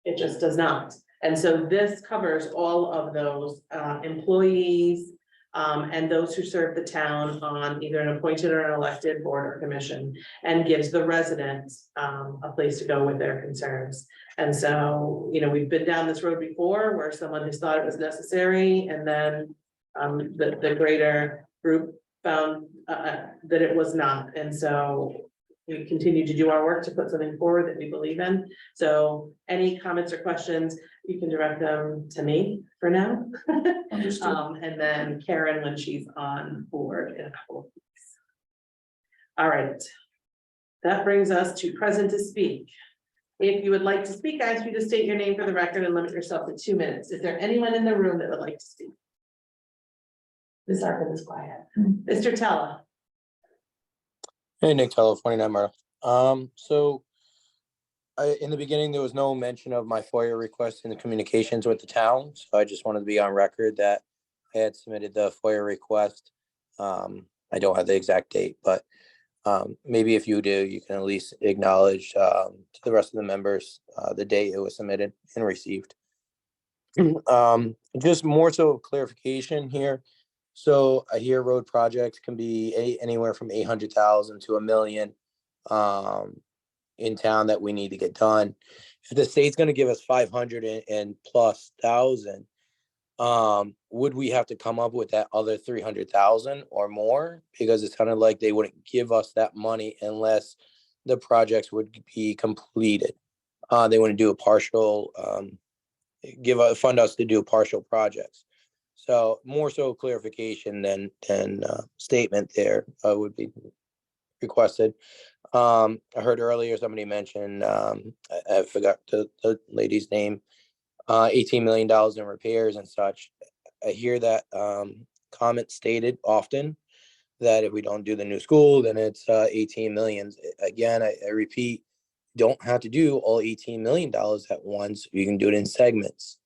It just does not. And so this covers all of those employees and those who serve the town on either an appointed or an elected board or commission, and gives the residents a place to go with their concerns. And so, we've been down this road before where someone has thought it was necessary, and then the greater group found that it was not. And so we continue to do our work to put something forward that we believe in. So any comments or questions, you can direct them to me for now. Understood. And then Karen when she's on board in a couple of weeks. All right. That brings us to present to speak. If you would like to speak, I ask you to state your name for the record and limit yourself to 2 minutes. Is there anyone in the room that would like to speak? Ms. Arkin is quiet. Mr. Tella. Hey, Nick Tello, 29 Myrtle. So in the beginning, there was no mention of my FOIA request in the communications with the town. So I just wanted to be on record that I had submitted the FOIA request. I don't have the exact date, but maybe if you do, you can at least acknowledge to the rest of the members the date it was submitted and received. Just more so clarification here. So I hear road projects can be anywhere from 800,000 to $1 million in town that we need to get done. If the state's going to give us 500 and plus thousand, would we have to come up with that other 300,000 or more? Because it sounded like they wouldn't give us that money unless the projects would be completed. They wouldn't do a partial, fund us to do partial projects. So more so clarification than statement there would be requested. I heard earlier somebody mentioned, I forgot the lady's name, $18 million in repairs and such. I hear that comment stated often that if we don't do the new school, then it's 18 million. Again, I repeat, don't have to do all $18 million at once. You can do it in segments.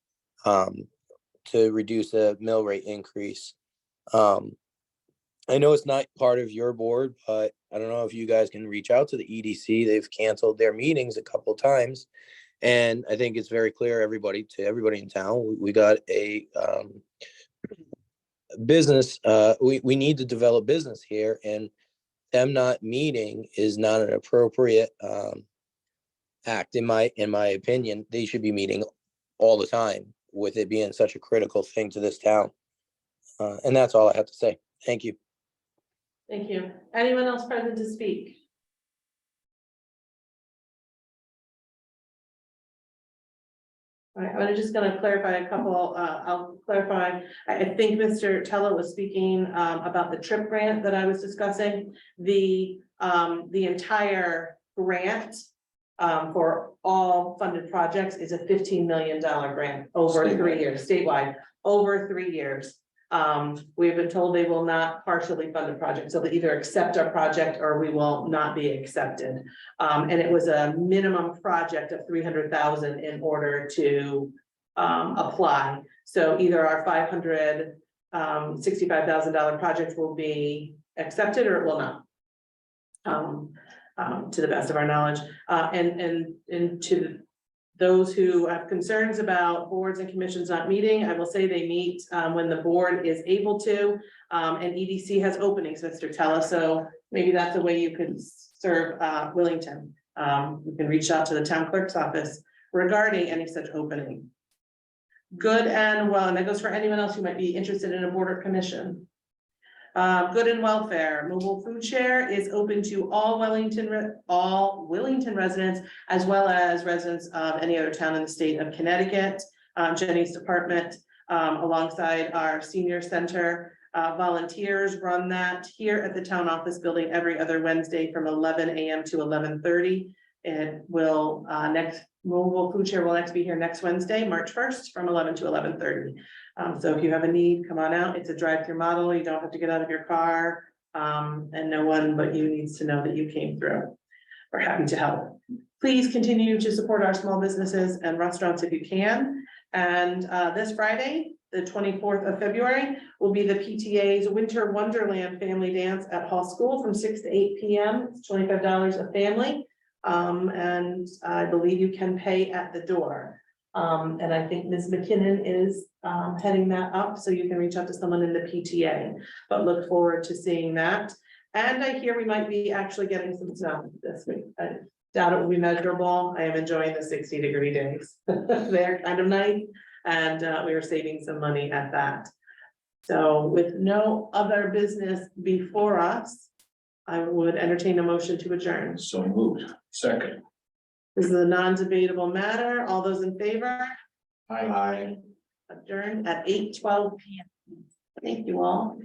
To reduce the mill rate increase. I know it's not part of your board, but I don't know if you guys can reach out to the EDC. They've canceled their meetings a couple of times. And I think it's very clear to everybody in town, we got a business, we need to develop business here, and them not meeting is not an appropriate act in my opinion. They should be meeting all the time. with it being such a critical thing to this town. And that's all I have to say. Thank you. Thank you. Anyone else present to speak? All right, I'm just gonna clarify a couple, I'll clarify, I think Mr. Tello was speaking, about the TRIP grant that I was discussing. The entire grant, for all funded projects is a $15 million grant over 3 years, statewide, over 3 years. We've been told they will not partially fund the project, so they either accept our project or we will not be accepted. And it was a minimum project of 300,000 in order to apply. So either our $565,000 project will be accepted or it will not. To the best of our knowledge, and to those who have concerns about boards and commissions not meeting, I will say they meet when the board is able to, and EDC has openings, Mr. Tella, so maybe that's a way you could serve Wellington. You can reach out to the town clerk's office regarding any such opening. Good and well, and that goes for anyone else who might be interested in a board or commission. Good and welfare, mobile food share is open to all Wellington residents, as well as residents of any other town in the state of Connecticut. Jenny's department, alongside our senior center, volunteers run that here at the town office building every other Wednesday from 11 a.m. to 11:30. It will, mobile food share will next be here next Wednesday, March 1st, from 11 to 11:30. So if you have a need, come on out. It's a drive-through model. You don't have to get out of your car. And no one but you needs to know that you came through. We're happy to help. Please continue to support our small businesses and restaurants if you can. And this Friday, the 24th of February, will be the PTA's Winter Wonderland Family Dance at Hall School from 6 to 8 p.m. It's $25 a family. And I believe you can pay at the door. And I think Ms. McKinnon is heading that up, so you can reach out to someone in the PTA, but look forward to seeing that. And I hear we might be actually getting some snow this week. I doubt it will be measurable. I am enjoying the 60-degree days. They're kind of nice, and we are saving some money at that. So with no other business before us, I would entertain a motion to adjourn. So moved. Second. This is a non-debatable matter. All those in favor? Aye. Adjourned at 8:12 p.m. Thank you all.